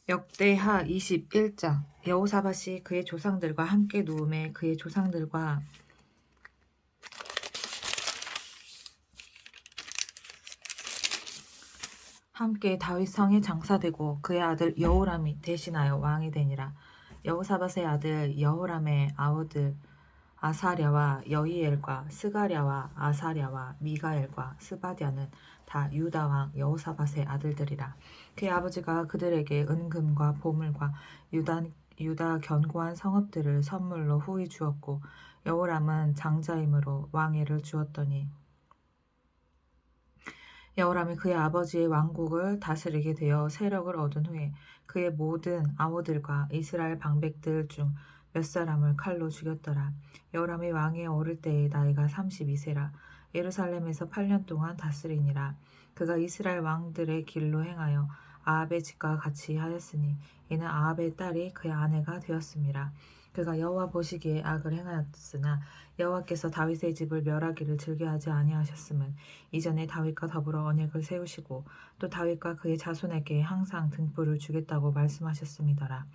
역대하 21장. 여호사밧이 그의 조상들과 함께 누움에 그의 조상들과 함께 다윗 성에 장사되고 그의 아들 여호람이 대신하여 왕이 되니라. 여호사밧의 아들 여호람의 아우들 아사랴와 여히엘과 스가랴와 아사랴와 미가엘과 스바디아는 다 유다 왕 여호사밧의 아들들이라. 그의 아버지가 그들에게 은금과 보물과 유다 견고한 성읍들을 선물로 후히 주었고, 여호람은 장자이므로 왕위를 주었더니 여호람이 그의 아버지의 왕국을 다스리게 되어 세력을 얻은 후에 그의 모든 아우들과 이스라엘 방백들 중 몇 사람을 칼로 죽였더라. 여호람이 왕위에 오를 때의 나이가 32세라. 예루살렘에서 8년 동안 다스리니라. 그가 이스라엘 왕들의 길로 행하여 아합의 집과 같이 하였으니 이는 아합의 딸이 그의 아내가 되었음이라. 그가 여호와 보시기에 악을 행하였으나 여호와께서 다윗의 집을 멸하기를 즐겨하지 아니하셨음은 이전에 다윗과 더불어 언약을 세우시고 또 다윗과 그의 자손에게 항상 등불을 주겠다고 말씀하셨음이더라.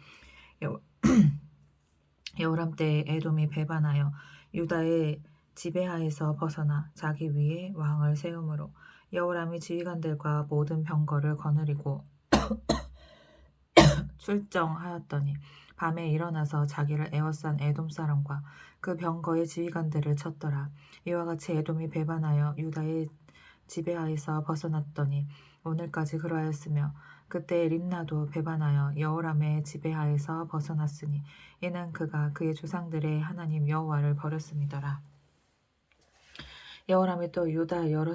여호람 때에 에돔이 배반하여 유다의 지배하에서 벗어나 자기 위에 왕을 세우므로 여호람이 지휘관들과 모든 병거를 거느리고 출정하였더니 밤에 일어나서 자기를 에워싼 에돔 사람과 그 병거의 지휘관들을 쳤더라. 이와 같이 에돔이 배반하여 유다의 지배하에서 벗어났더니 오늘까지 그러하였으며, 그때 림나도 배반하여 여호람의 지배하에서 벗어났으니 이는 그가 그의 조상들의 하나님 여호와를 버렸음이더라. 여호람이 또 유다 여러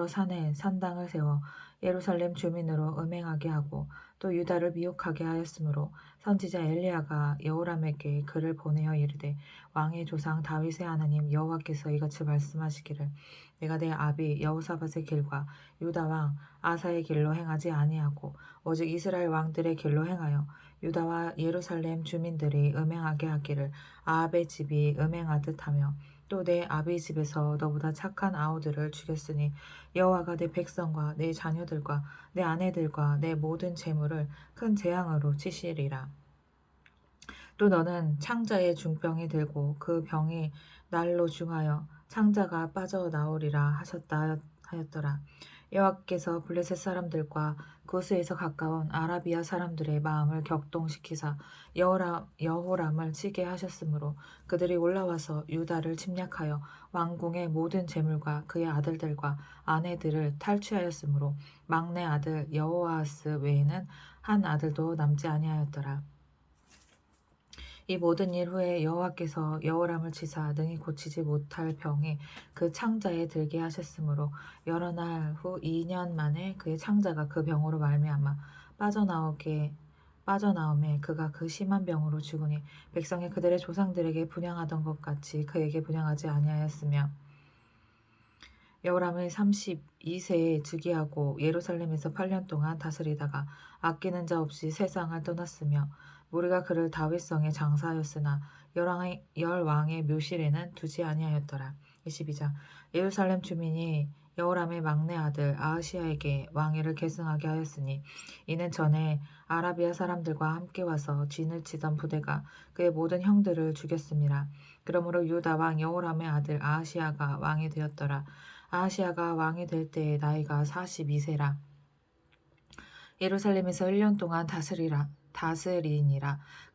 산에 산당을 세워 예루살렘 주민으로 음행하게 하고 또 유다를 미혹하게 하였으므로 선지자 엘리야가 여호람에게 글을 보내어 이르되, 왕의 조상 다윗의 하나님 여호와께서 이같이 말씀하시기를, 내가 내 아비 여호사밧의 길과 유다 왕 아사의 길로 행하지 아니하고 오직 이스라엘 왕들의 길로 행하여 유다와 예루살렘 주민들이 음행하게 하기를 아합의 집이 음행하듯 하며 또 내 아비 집에서 너보다 착한 아우들을 죽였으니 여호와가 내 백성과 내 자녀들과 내 아내들과 내 모든 재물을 큰 재앙으로 치시리라. 또 너는 창자의 중병이 들고 그 병이 날로 중하여 창자가 빠져나오리라 하셨다 하였더라. 여호와께서 블레셋 사람들과 구스에서 가까운 아라비아 사람들의 마음을 격동시키사 여호람을 치게 하셨으므로 그들이 올라와서 유다를 침략하여 왕궁의 모든 재물과 그의 아들들과 아내들을 탈취하였으므로 막내 아들 여호아하스 외에는 한 아들도 남지 아니하였더라. 이 모든 일 후에 여호와께서 여호람을 치사 능히 고치지 못할 병이 그 창자에 들게 하셨으므로 여러 날 후 2년 만에 그의 창자가 그 병으로 말미암아 빠져나오매 그가 그 심한 병으로 죽으니 백성이 그들의 조상들에게 분향하던 것 같이 그에게 분향하지 아니하였으며, 여호람을 32세에 즉위하고 예루살렘에서 8년 동안 다스리다가 아끼는 자 없이 세상을 떠났으며, 무리가 그를 다윗성에 장사하였으나 열왕의 묘실에는 두지 아니하였더라. 22장. 예루살렘 주민이 여호람의 막내 아들 아하시야에게 왕위를 계승하게 하였으니 이는 전에 아라비아 사람들과 함께 와서 진을 치던 부대가 그의 모든 형들을 죽였음이라. 그러므로 유다 왕 여호람의 아들 아하시야가 왕이 되었더라. 아하시야가 왕이 될 때의 나이가 42세라. 예루살렘에서 1년 동안 다스리니라.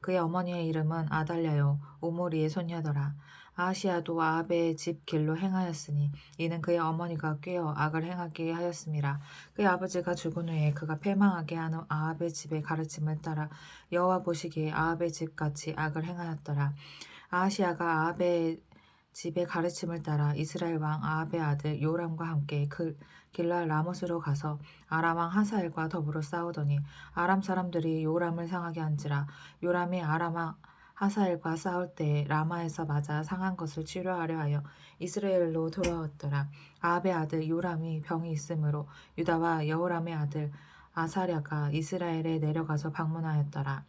그의 어머니의 이름은 아달랴요 오므리의 손녀더라. 아하시야도 아합의 집 길로 행하였으니 이는 그의 어머니가 꾀어 악을 행하게 하였음이라. 그의 아버지가 죽은 후에 그가 패망하게 하는 아합의 집의 가르침을 따라 여호와 보시기에 아합의 집같이 악을 행하였더라. 아하시야가 아합의 집의 가르침을 따라 이스라엘 왕 아합의 아들 요람과 함께 길랄 라못으로 가서 아람 왕 하사엘과 더불어 싸우더니 아람 사람들이 요람을 상하게 한지라. 요람이 아람 왕 하사엘과 싸울 때에 라마에서 맞아 상한 것을 치료하려 하여 이스라엘로 돌아왔더라. 아합의 아들 요람이 병이 있으므로 유다와 여호람의 아들 아사랴가 이스라엘에 내려가서 방문하였더라.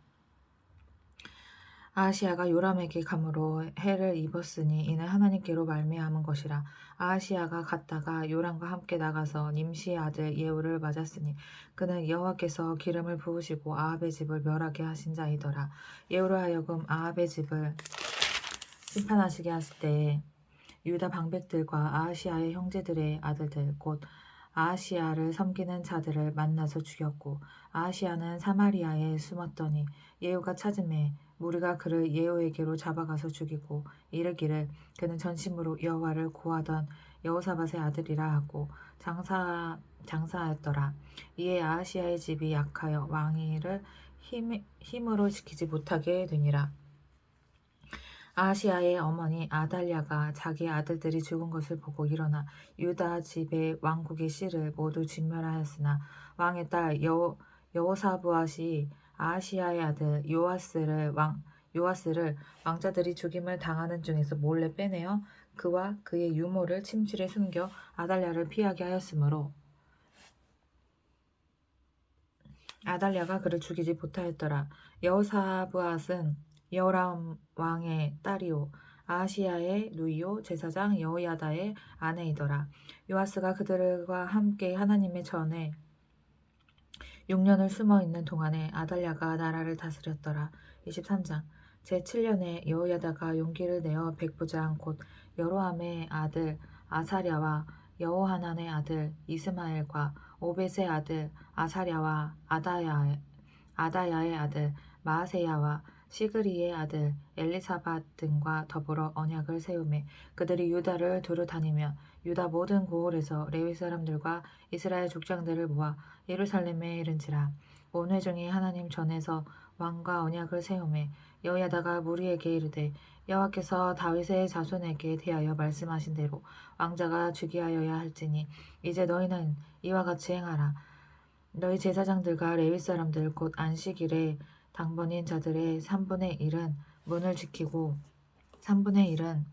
아하시야가 요람에게 감으로 해를 입었으니 이는 하나님께로 말미암은 것이라. 아하시야가 갔다가 요람과 함께 나가서 nim시의 아들 예후를 맞았으니 그는 여호와께서 기름을 부으시고 아합의 집을 멸하게 하신 자이더라. 예후로 하여금 아합의 집을 심판하시게 하실 때에 유다 방백들과 아하시야의 형제들의 아들들 곧 아하시야를 섬기는 자들을 만나서 죽였고 아하시야는 사마리아에 숨었더니 예후가 찾음에 무리가 그를 예후에게로 잡아가서 죽이고 이르기를 그는 전심으로 여호와를 구하던 여호사밧의 아들이라 하고 장사하였더라. 이에 아하시야의 집이 약하여 왕위를 힘으로 지키지 못하게 되니라. 아하시야의 어머니 아달랴가 자기 아들들이 죽은 것을 보고 일어나 유다 집의 왕국의 씨를 모두 진멸하였으나 왕의 딸 여호사브앗이 아하시야의 아들 요아스를 왕자들이 죽임을 당하는 중에서 몰래 빼내어 그와 그의 유모를 침실에 숨겨 아달랴를 피하게 하였으므로 아달랴가 그를 죽이지 못하였더라. 여호사브앗은 여호람 왕의 딸이요 아하시야의 누이요 제사장 여호야다의 아내이더라. 요아스가 그들과 함께 하나님의 전에 6년을 숨어 있는 동안에 아달랴가 나라를 다스렸더라. 23장 제7년에 여호야다가 용기를 내어 백부장 곧 여로함의 아들 아사랴와 여호하난의 아들 이스마엘과 오벳의 아들 아사랴와 아다야의 아들 마아세야와 시그리의 아들 엘리사밧 등과 더불어 언약을 세우매 그들이 유다를 두루 다니며 유다 모든 고을에서 레위 사람들과 이스라엘 족장들을 모아 예루살렘에 이른지라. 온 회중이 하나님 전에서 왕과 언약을 세우매 여호야다가 무리에게 이르되 여호와께서 다윗의 자손에게 대하여 말씀하신 대로 왕자가 즉위하여야 할지니 이제 너희는 이와 같이 행하라. 너희 제사장들과 레위 사람들 곧 안식일에 당번인 자들의 3분의 1은 문을 지키고 3분의 1은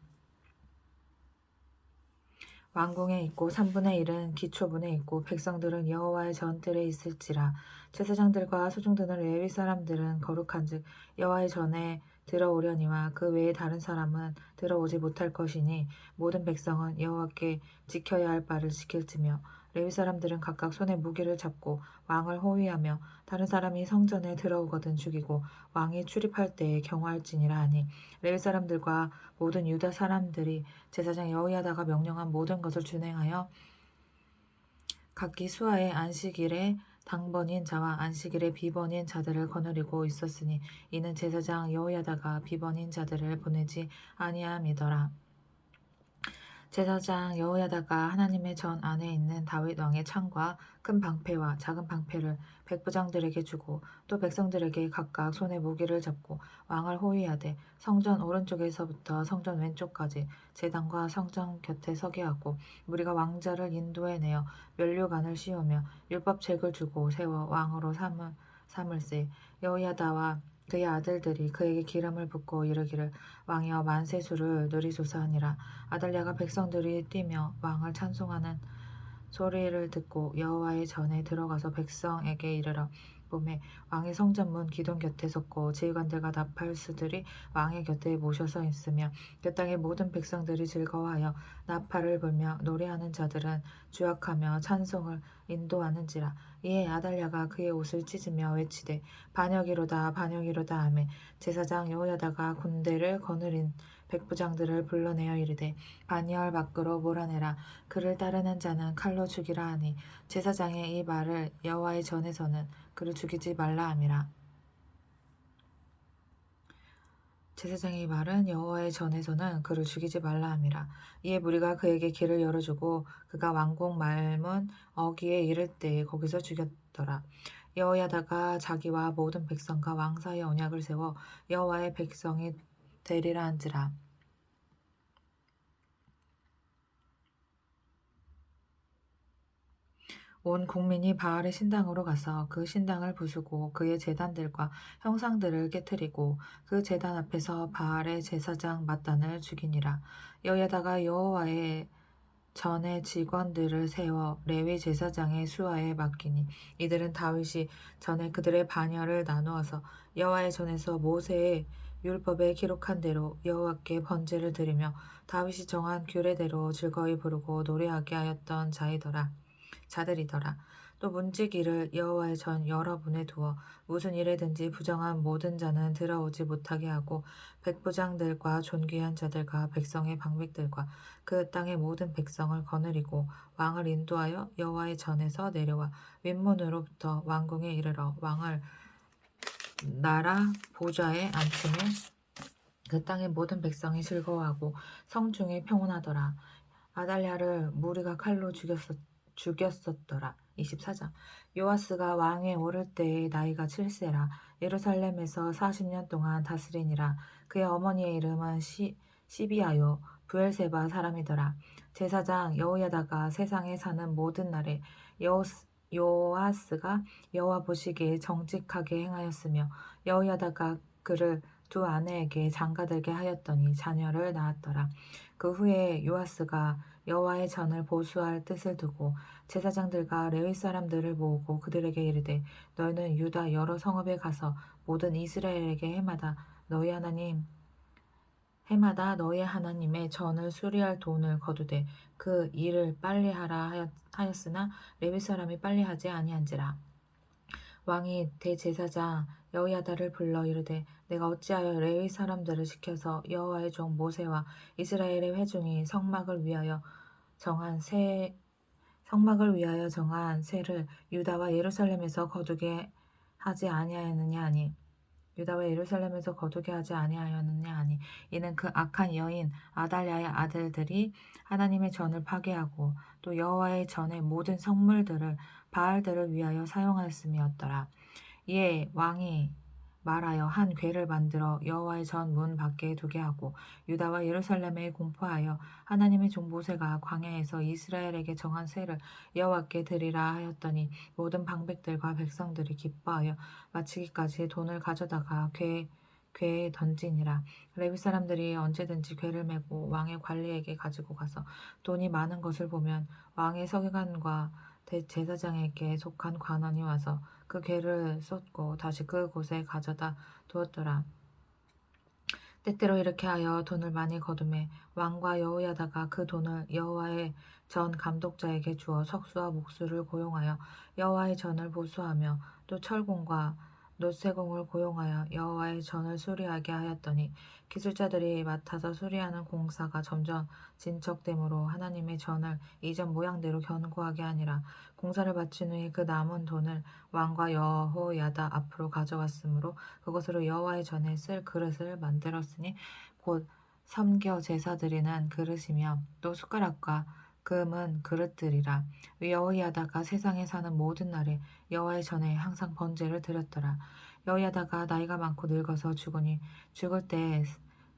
왕궁에 있고 3분의 1은 기초문에 있고 백성들은 여호와의 전뜰에 있을지라. 제사장들과 소중드는 레위 사람들은 거룩한즉 여호와의 전에 들어오려니와 그 외에 다른 사람은 들어오지 못할 것이니 모든 백성은 여호와께 지켜야 할 바를 지킬지며 레위 사람들은 각각 손에 무기를 잡고 왕을 호위하며 다른 사람이 성전에 들어오거든 죽이고 왕이 출입할 때에 경호할지니라 하니 레위 사람들과 모든 유다 사람들이 제사장 여호야다가 명령한 모든 것을 준행하여 각기 수하의 안식일에 당번인 자와 안식일에 비번인 자들을 거느리고 있었으니 이는 제사장 여호야다가 비번인 자들을 보내지 아니함이더라. 제사장 여호야다가 하나님의 전 안에 있는 다윗 왕의 창과 큰 방패와 작은 방패를 백부장들에게 주고 또 백성들에게 각각 손에 무기를 잡고 왕을 호위하되 성전 오른쪽에서부터 성전 왼쪽까지 제단과 성전 곁에 서게 하고 무리가 왕자를 인도해내어 면류관을 씌우며 율법책을 주고 세워 왕으로 삼을세. 여호야다와 그의 아들들이 그에게 기름을 붓고 이르기를 왕이여 만세수를 누리소서 하니라. 아달랴가 백성들이 뛰며 왕을 찬송하는 소리를 듣고 여호와의 전에 들어가서 백성에게 이르러 보매 왕의 성전문 기둥 곁에 섰고 지휘관들과 나팔수들이 왕의 곁에 모셔서 있으며 그 땅의 모든 백성들이 즐거워하여 나팔을 불며 노래하는 자들은 주악하며 찬송을 인도하는지라. 이에 아달랴가 그의 옷을 찢으며 외치되 반역이로다 반역이로다 하매 제사장 여호야다가 군대를 거느린 백부장들을 불러내어 이르되 반열 밖으로 몰아내라. 그를 따르는 자는 칼로 죽이라 하니 제사장의 이 말을 여호와의 전에서는 그를 죽이지 말라 함이라. 제사장의 말은 여호와의 전에서는 그를 죽이지 말라 함이라. 이에 무리가 그에게 길을 열어주고 그가 왕궁 말문 어귀에 이를 때에 거기서 죽였더라. 여호야다가 자기와 모든 백성과 왕 사이에 언약을 세워 여호와의 백성이 되리라 한지라. 온 국민이 바알의 신당으로 가서 그 신당을 부수고 그의 제단들과 형상들을 깨뜨리고 그 제단 앞에서 바알의 제사장 mat단을 죽이니라. 여호야다가 여호와의 전의 직원들을 세워 레위 제사장의 수하에 맡기니 이들은 다윗이 전에 그들의 반열을 나누어서 여호와의 전에서 모세의 율법에 기록한 대로 여호와께 번제를 드리며 다윗이 정한 규례대로 즐거이 부르고 노래하게 하였던 자들이더라. 또 문지기를 여호와의 전 여러 분에 두어 무슨 일에든지 부정한 모든 자는 들어오지 못하게 하고 백부장들과 존귀한 자들과 백성의 방백들과 그 땅의 모든 백성을 거느리고 왕을 인도하여 여호와의 전에서 내려와 윗문으로부터 왕궁에 이르러 왕을 나라 보좌에 앉히매 그 땅의 모든 백성이 즐거워하고 성중이 평온하더라. 아달랴를 무리가 칼로 죽였었더라. 24장. 요아스가 왕에 오를 때의 나이가 7세라. 예루살렘에서 40년 동안 다스리니라. 그의 어머니의 이름은 시비아요 부엘세바 사람이더라. 제사장 여호야다가 세상에 사는 모든 날에 요아스가 여호와 보시기에 정직하게 행하였으며 여호야다가 그를 두 아내에게 장가들게 하였더니 자녀를 낳았더라. 그 후에 요아스가 여호와의 전을 보수할 뜻을 두고 제사장들과 레위 사람들을 모으고 그들에게 이르되 너희는 유다 여러 성읍에 가서 모든 이스라엘에게 해마다 너희 하나님의 전을 수리할 돈을 거두되 그 일을 빨리 하라 하였으나 레위 사람이 빨리 하지 아니한지라. 왕이 대제사장 여호야다를 불러 이르되 내가 어찌하여 레위 사람들을 시켜서 여호와의 종 모세와 이스라엘의 회중이 성막을 위하여 정한 세를 유다와 예루살렘에서 거두게 하지 아니하였느냐 하니 이는 그 악한 여인 아달랴의 아들들이 하나님의 전을 파괴하고 또 여호와의 전의 모든 성물들을 바알들을 위하여 사용하였음이었더라. 이에 왕이 말하여 한 궤를 만들어 여호와의 전 문 밖에 두게 하고 유다와 예루살렘에 공포하여 하나님의 종 모세가 광야에서 이스라엘에게 정한 세를 여호와께 드리라 하였더니 모든 방백들과 백성들이 기뻐하여 마치기까지 돈을 가져다가 궤에 던지니라. 레위 사람들이 언제든지 궤를 메고 왕의 관리에게 가지고 가서 돈이 많은 것을 보면 왕의 서기관과 대제사장에게 속한 관원이 와서 그 궤를 쏟고 다시 그곳에 가져다 두었더라. 때때로 이렇게 하여 돈을 많이 거두매 왕과 여호야다가 그 돈을 여호와의 전 감독자에게 주어 석수와 목수를 고용하여 여호와의 전을 보수하며 또 철공과 놋세공을 고용하여 여호와의 전을 수리하게 하였더니 기술자들이 맡아서 수리하는 공사가 점점 진척되므로 하나님의 전을 이전 모양대로 견고하게 하니라. 공사를 마친 후에 그 남은 돈을 왕과 여호야다 앞으로 가져왔으므로 그것으로 여호와의 전에 쓸 그릇을 만들었으니 곧 섬겨 제사 드리는 그릇이며 또 숟가락과 금은 그릇들이라. 여호야다가 세상에 사는 모든 날에 여호와의 전에 항상 번제를 드렸더라. 여호야다가 나이가 많고 늙어서 죽으니 죽을 때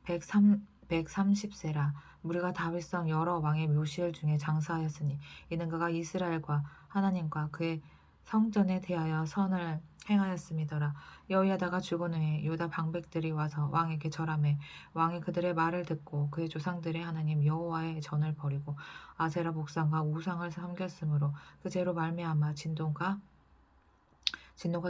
130세라. 무리가 다윗성 여러 왕의 묘실 중에 장사하였으니 이는 그가 이스라엘과 하나님과 그의 성전에 대하여 선을 행하였음이더라. 여호야다가 죽은 후에 유다 방백들이 와서 왕에게 절하매 왕이 그들의 말을 듣고 그의 조상들의 하나님 여호와의 전을 버리고 아세라 목상과 우상을 섬겼으므로 그 죄로 말미암아 진노가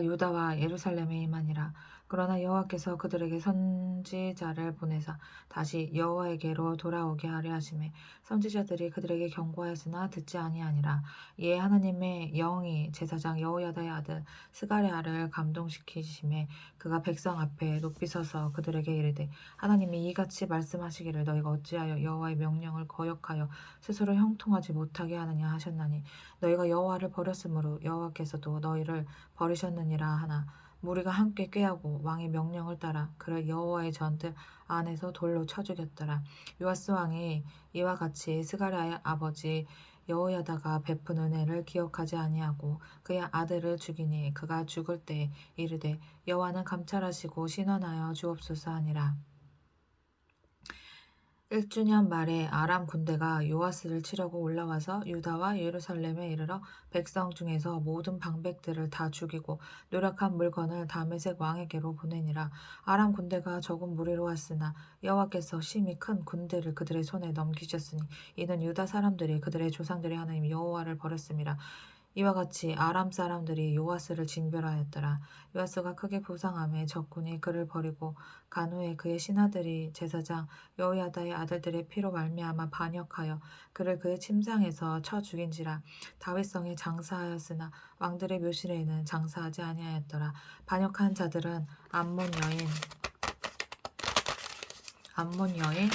유다와 예루살렘에 임하니라. 그러나 여호와께서 그들에게 선지자를 보내사 다시 여호와에게로 돌아오게 하려 하심에 선지자들이 그들에게 경고하였으나 듣지 아니하니라. 이에 하나님의 영이 제사장 여호야다의 아들 스가랴를 감동시키심에 그가 백성 앞에 높이 서서 그들에게 이르되 하나님이 이같이 말씀하시기를 너희가 어찌하여 여호와의 명령을 거역하여 스스로 형통하지 못하게 하느냐 하셨나니 너희가 여호와를 버렸으므로 여호와께서도 너희를 버리셨느니라 하나 무리가 함께 꾀하고 왕의 명령을 따라 그를 여호와의 전들 안에서 돌로 쳐 죽였더라. 요아스 왕이 이와 같이 스가랴의 아버지 여호야다가 베푼 은혜를 기억하지 아니하고 그의 아들을 죽이니 그가 죽을 때 이르되 여호와는 감찰하시고 신원하여 주옵소서 하니라. 1주년 말에 아람 군대가 요아스를 치려고 올라와서 유다와 예루살렘에 이르러 백성 중에서 모든 방백들을 다 죽이고 노력한 물건을 다메섹 왕에게로 보내니라. 아람 군대가 적은 무리로 왔으나 여호와께서 심히 큰 군대를 그들의 손에 넘기셨으니 이는 유다 사람들이 그들의 조상들의 하나님 여호와를 버렸음이라. 이와 같이 아람 사람들이 요아스를 징벌하였더라. 요아스가 크게 부상함에 적군이 그를 버리고 간 후에 그의 신하들이 제사장 여호야다의 아들들의 피로 말미암아 반역하여 그를 그의 침상에서 쳐 죽인지라. 다윗성에 장사하였으나 왕들의 묘실에는 장사하지 아니하였더라. 반역한 자들은 암몬 여인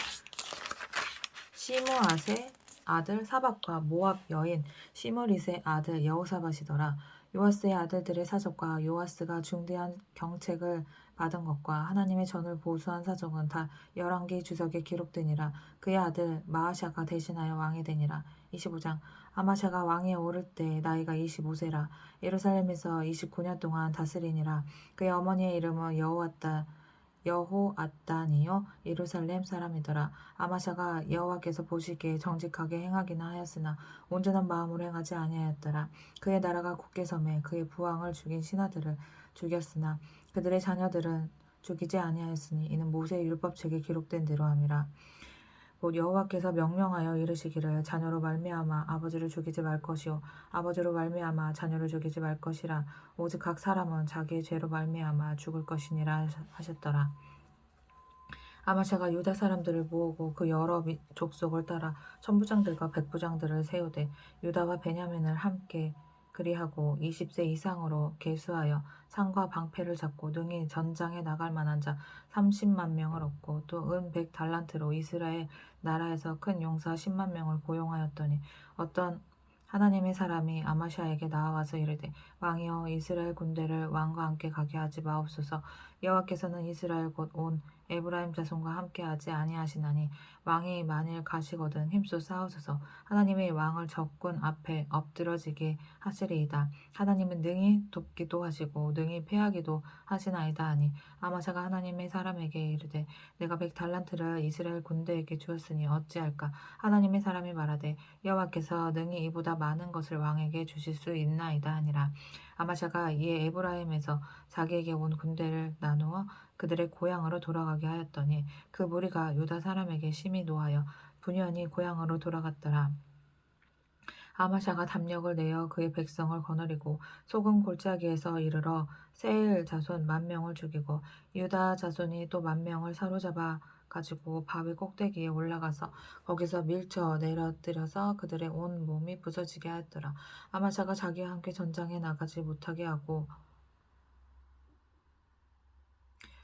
시므앗의 아들 사박과 모압 여인 시므릿의 아들 여호사밧이더라. 요아스의 아들들의 사적과 요아스가 중대한 경책을 받은 것과 하나님의 전을 보수한 사적은 다 열왕기 주석에 기록되니라. 그의 아들 마아샤가 대신하여 왕이 되니라. 25장. 아마샤가 왕위에 오를 때 나이가 25세라. 예루살렘에서 29년 동안 다스리니라. 그의 어머니의 이름은 여호앗단이요 예루살렘 사람이더라. 아마샤가 여호와께서 보시기에 정직하게 행하기는 하였으나 온전한 마음으로 행하지 아니하였더라. 그의 나라가 굳게 섬에 그의 부왕을 죽인 신하들을 죽였으나 그들의 자녀들은 죽이지 아니하였으니 이는 모세의 율법책에 기록된 대로 함이라. 곧 여호와께서 명령하여 이르시기를 자녀로 말미암아 아버지를 죽이지 말 것이요 아버지로 말미암아 자녀를 죽이지 말 것이라. 오직 각 사람은 자기의 죄로 말미암아 죽을 것이니라 하셨더라. 아마샤가 유다 사람들을 모으고 그 여러 족속을 따라 천부장들과 백부장들을 세우되 유다와 베냐민을 함께 그리하고 20세 이상으로 계수하여 상과 방패를 잡고 능히 전장에 나갈 만한 자 30만 명을 얻고 또 은 100달란트로 이스라엘 나라에서 큰 용사 10만 명을 고용하였더니 어떤 하나님의 사람이 아마샤에게 나와서 이르되 왕이여 이스라엘 군대를 왕과 함께 가게 하지 마옵소서. 여호와께서는 이스라엘 곧 온 에브라임 자손과 함께하지 아니하시나니 왕이 만일 가시거든 힘써 싸우소서. 하나님의 왕을 적군 앞에 엎드러지게 하시리이다. 하나님은 능히 돕기도 하시고 능히 패하기도 하시나이다 하니 아마샤가 하나님의 사람에게 이르되 내가 100달란트를 이스라엘 군대에게 주었으니 어찌할까. 하나님의 사람이 말하되 여호와께서 능히 이보다 많은 것을 왕에게 주실 수 있나이다 하니라. 아마샤가 이에 에브라임에서 자기에게 온 군대를 나누어 그들의 고향으로 돌아가게 하였더니 그 무리가 유다 사람에게 심히 노하여 분연히 고향으로 돌아갔더라. 아마샤가 담력을 내어 그의 백성을 거느리고 소금 골짜기에서 이르러 세일 자손 10,000명을 죽이고 유다 자손이 또 10,000명을 사로잡아 가지고 바위 꼭대기에 올라가서 거기서 밀쳐 내려뜨려서 그들의 온 몸이 부서지게 하였더라. 아마샤가 자기와 함께 전장에 나가지 못하게 하고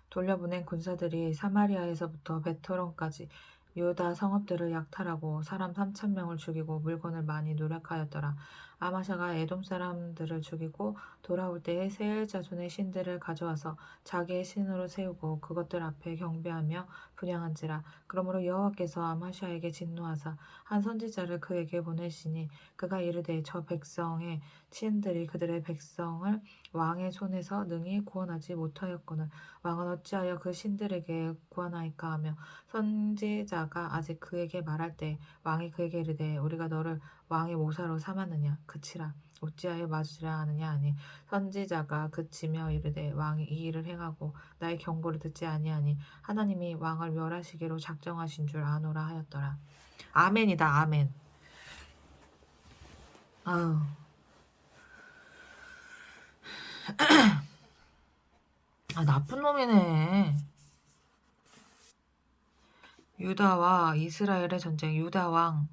돌려보낸 군사들이 사마리아에서부터 베토론까지 유다 성읍들을 약탈하고 사람 3,000명을 죽이고 물건을 많이 노력하였더라. 아마샤가 에돔 사람들을 죽이고 돌아올 때에 세일 자손의 신들을 가져와서 자기의 신으로 세우고 그것들 앞에 경배하며 분향한지라. 그러므로 여호와께서 아마샤에게 진노하사 한 선지자를 그에게 보내시니 그가 이르되 저 백성의 신들이 그들의 백성을 왕의 손에서 능히 구원하지 못하였거늘 왕은 어찌하여 그 신들에게 구하나이까 하며 선지자가 아직 그에게 말할 때 왕이 그에게 이르되 우리가 너를 왕의 모사로 삼았느냐 그치라 어찌하여 맞으라 하느냐 하니 선지자가 그치며 이르되 왕이 이 일을 행하고 나의 경고를 듣지 아니하니 하나님이 왕을 멸하시기로 작정하신 줄 아노라 하였더라. 아멘이다 아멘. 아유. 아 나쁜 놈이네. 유다와 이스라엘의 전쟁. 유다 왕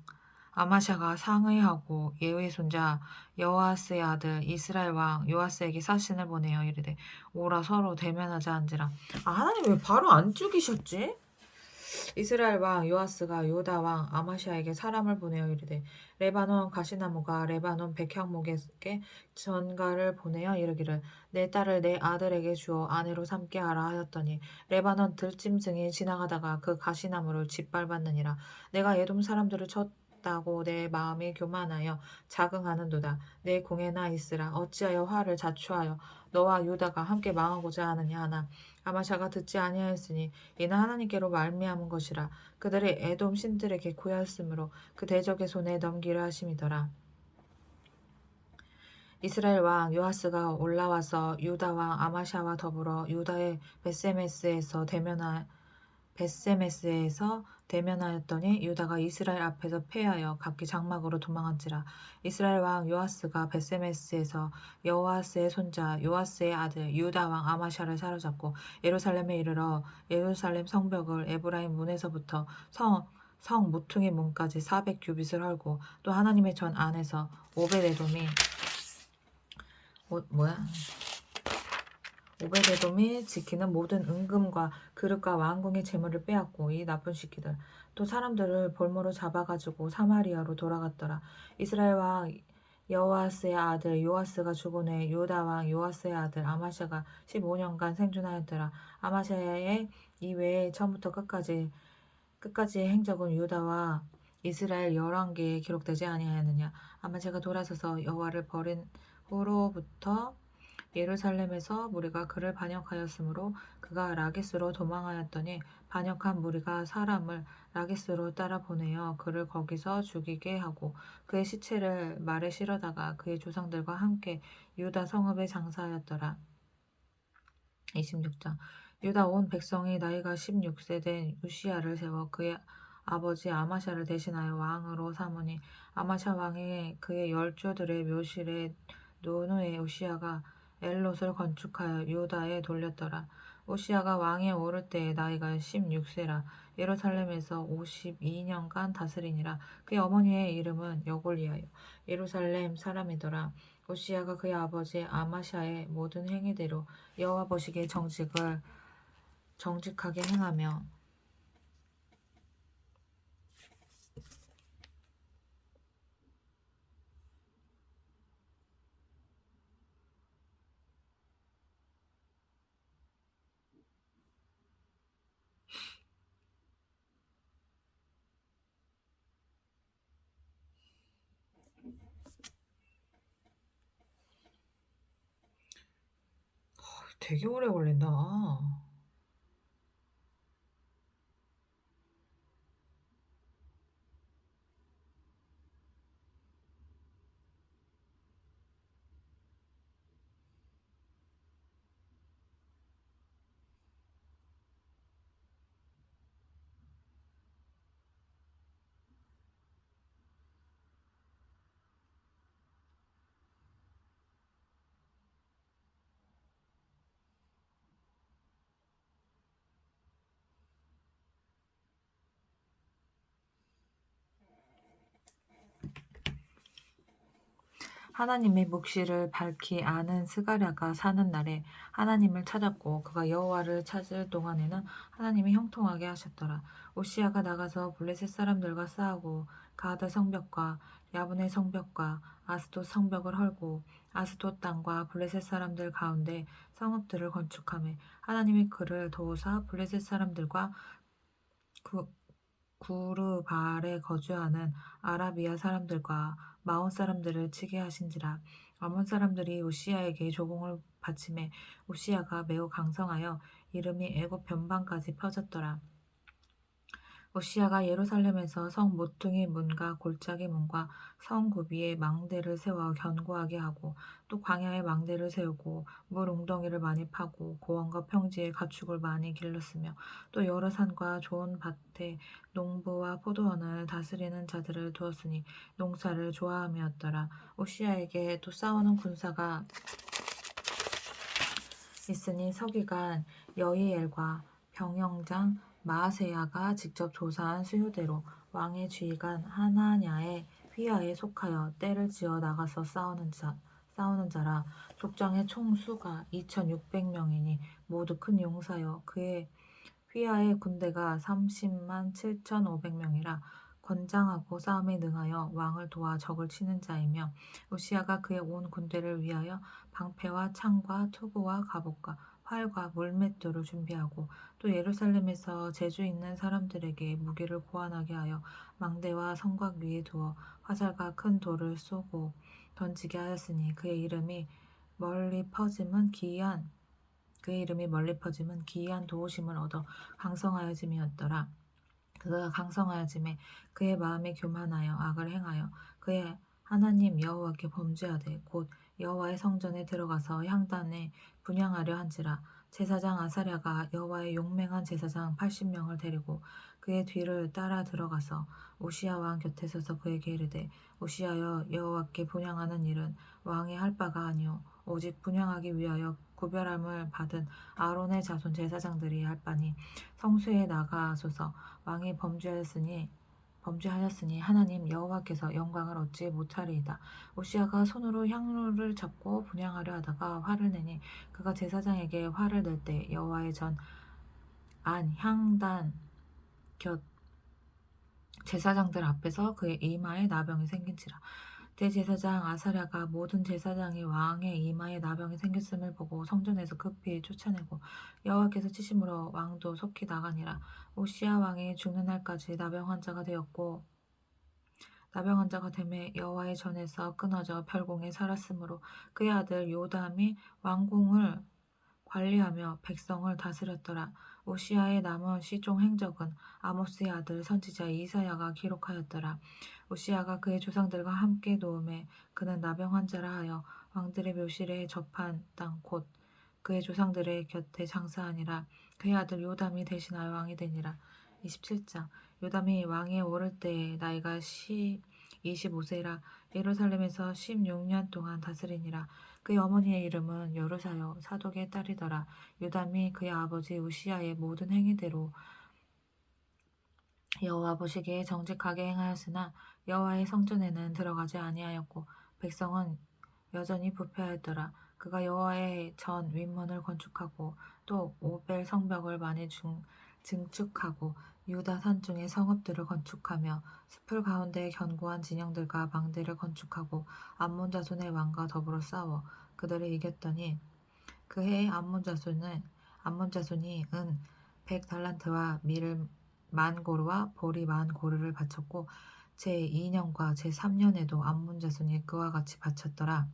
아마샤가 상의하고 예후의 손자 여호아스의 아들 이스라엘 왕 요아스에게 사신을 보내어 이르되 오라 서로 대면하자 한지라. 아 하나님 왜 바로 안 죽이셨지? 이스라엘 왕 요아스가 유다 왕 아마샤에게 사람을 보내어 이르되 레바논 가시나무가 레바논 백향목에게 전가를 보내어 이르기를 내 딸을 내 아들에게 주어 아내로 삼게 하라 하였더니 레바논 들짐승이 지나가다가 그 가시나무를 짓밟았느니라. 내가 에돔 사람들을 쳤다고 내 마음이 교만하여 자긍하는도다. 내 공에나 있으라. 어찌하여 화를 자초하여 너와 유다가 함께 망하고자 하느냐 하나 아마샤가 듣지 아니하였으니 이는 하나님께로 말미암은 것이라. 그들이 에돔 신들에게 구하였으므로 그 대적의 손에 넘기려 하심이더라. 이스라엘 왕 요아스가 올라와서 유다 왕 아마샤와 더불어 유다의 벳세메스에서 대면하였더니 유다가 이스라엘 앞에서 패하여 각기 장막으로 도망한지라. 이스라엘 왕 요아스가 베세메스에서 여호아스의 손자 요아스의 아들 유다 왕 아마샤를 사로잡고 예루살렘에 이르러 예루살렘 성벽을 에브라임 문에서부터 성 모퉁이 문까지 400규빗을 헐고 또 하나님의 전 안에서 오벳에돔이 오베데돔이 지키는 모든 은금과 그릇과 왕궁의 재물을 빼앗고 이 나쁜 시키들 또 사람들을 볼모로 잡아가지고 사마리아로 돌아갔더라. 이스라엘 왕 여호아스의 아들 요아스가 죽은 후에 유다 왕 요아스의 아들 아마샤가 15년간 생존하였더라. 아마샤의 이외에 처음부터 끝까지의 행적은 유다와 이스라엘 열왕기에 기록되지 아니하였느냐. 아마샤가 돌아서서 여호와를 버린 후로부터 예루살렘에서 무리가 그를 반역하였으므로 그가 라기스로 도망하였더니 반역한 무리가 사람을 라기스로 따라 보내어 그를 거기서 죽이게 하고 그의 시체를 말에 실어다가 그의 조상들과 함께 유다 성읍에 장사하였더라. 26장 유다 온 백성이 나이가 16세 된 우시야를 세워 그의 아버지 아마샤를 대신하여 왕으로 삼으니 아마샤 왕이 그의 열조들의 묘실에 놓은 후에 우시야가 엘롯을 건축하여 유다에 돌렸더라. 우시야가 왕에 오를 때에 나이가 16세라 예루살렘에서 52년간 다스리니라. 그의 어머니의 이름은 여골리아요 예루살렘 사람이더라. 우시야가 그의 아버지 아마샤의 모든 행위대로 여호와 보시기에 정직하게 행하며 되게 오래 걸린다. 하나님의 묵시를 밝히 아는 스가랴가 사는 날에 하나님을 찾았고 그가 여호와를 찾을 동안에는 하나님이 형통하게 하셨더라. 오시야가 나가서 블레셋 사람들과 싸우고 가드 성벽과 야분의 성벽과 아스돗 성벽을 헐고 아스돗 땅과 블레셋 사람들 가운데 성읍들을 건축하며 하나님이 그를 도우사 블레셋 사람들과 구르발에 거주하는 아라비아 사람들과 마온 사람들을 치게 하신지라. 아몬 사람들이 우시야에게 조공을 바치매 우시야가 매우 강성하여 이름이 애굽 변방까지 퍼졌더라. 우시야가 예루살렘에서 성 모퉁이 문과 골짜기 문과 성 구비에 망대를 세워 견고하게 하고 또 광야에 망대를 세우고 물 웅덩이를 많이 파고 고원과 평지에 가축을 많이 길렀으며 또 여러 산과 좋은 밭에 농부와 포도원을 다스리는 자들을 두었으니 농사를 좋아함이었더라. 우시야에게 또 싸우는 군사가 있으니 서기관 여히엘과 병영장 마아세야가 직접 조사한 수요대로 왕의 지휘관 하나냐의 휘하에 속하여 떼를 지어 나가서 싸우는 자라. 족장의 총 수가 2,600명이니 모두 큰 용사여 그의 휘하의 군대가 30만 7,500명이라 권장하고 싸움에 능하여 왕을 도와 적을 치는 자이며 우시야가 그의 온 군대를 위하여 방패와 창과 투구와 갑옷과 활과 물맷돌을 준비하고 또 예루살렘에서 재주 있는 사람들에게 무기를 고안하게 하여 망대와 성곽 위에 두어 화살과 큰 돌을 쏘고 던지게 하였으니 그의 이름이 멀리 퍼짐은 기이한 도우심을 얻어 강성하여짐이었더라. 그가 강성하여짐에 그의 마음이 교만하여 악을 행하여 그의 하나님 여호와께 범죄하되 곧 여호와의 성전에 들어가서 향단에 분향하려 한지라. 제사장 아사랴가 여호와의 용맹한 제사장 80명을 데리고 그의 뒤를 따라 들어가서 우시야 왕 곁에 서서 그에게 이르되, 우시야여, 여호와께 분향하는 일은 왕이 할 바가 아니오 오직 분향하기 위하여 구별함을 받은 아론의 자손 제사장들이 할 바니, 성소에 나가소서. 왕이 범죄하였으니 하나님 여호와께서 영광을 얻지 못하리이다. 우시야가 손으로 향로를 잡고 분향하려 하다가 화를 내니, 그가 제사장에게 화를 낼 때 여호와의 전 안 향단 곁 제사장들 앞에서 그의 이마에 나병이 생긴지라. 대제사장 아사랴가 모든 제사장이 왕의 이마에 나병이 생겼음을 보고 성전에서 급히 쫓아내고 여호와께서 치심으로 왕도 속히 나가니라. 우시야 왕이 죽는 날까지 나병 환자가 되었고, 나병 환자가 되매 여호와의 전에서 끊어져 별궁에 살았으므로 그의 아들 요담이 왕궁을 관리하며 백성을 다스렸더라. 우시야의 남은 시종 행적은 아모스의 아들 선지자 이사야가 기록하였더라. 우시야가 그의 조상들과 함께 노음에 그는 나병 환자라 하여 왕들의 묘실에 접한 땅 곧 그의 조상들의 곁에 장사하니라. 그의 아들 요담이 대신하여 왕이 되니라. 27장. 요담이 왕에 오를 때에 나이가 25세라 예루살렘에서 16년 동안 다스리니라. 그의 어머니의 이름은 여루사요 사독의 딸이더라. 요담이 그의 아버지 우시야의 모든 행위대로 여호와 보시기에 정직하게 행하였으나 여호와의 성전에는 들어가지 아니하였고 백성은 여전히 부패하였더라. 그가 여호와의 전 윗문을 건축하고 또 오벨 성벽을 많이 증축하고 유다 산중의 성읍들을 건축하며 숲을 가운데 견고한 진영들과 방대를 건축하고 암몬 자손의 왕과 더불어 싸워 그들을 이겼더니, 그 해에 암몬 자손이 은 100달란트와 밀 10,000고루와 보리 10,000고루를 바쳤고 제2년과 제3년에도 암몬 자손이 그와 같이 바쳤더라.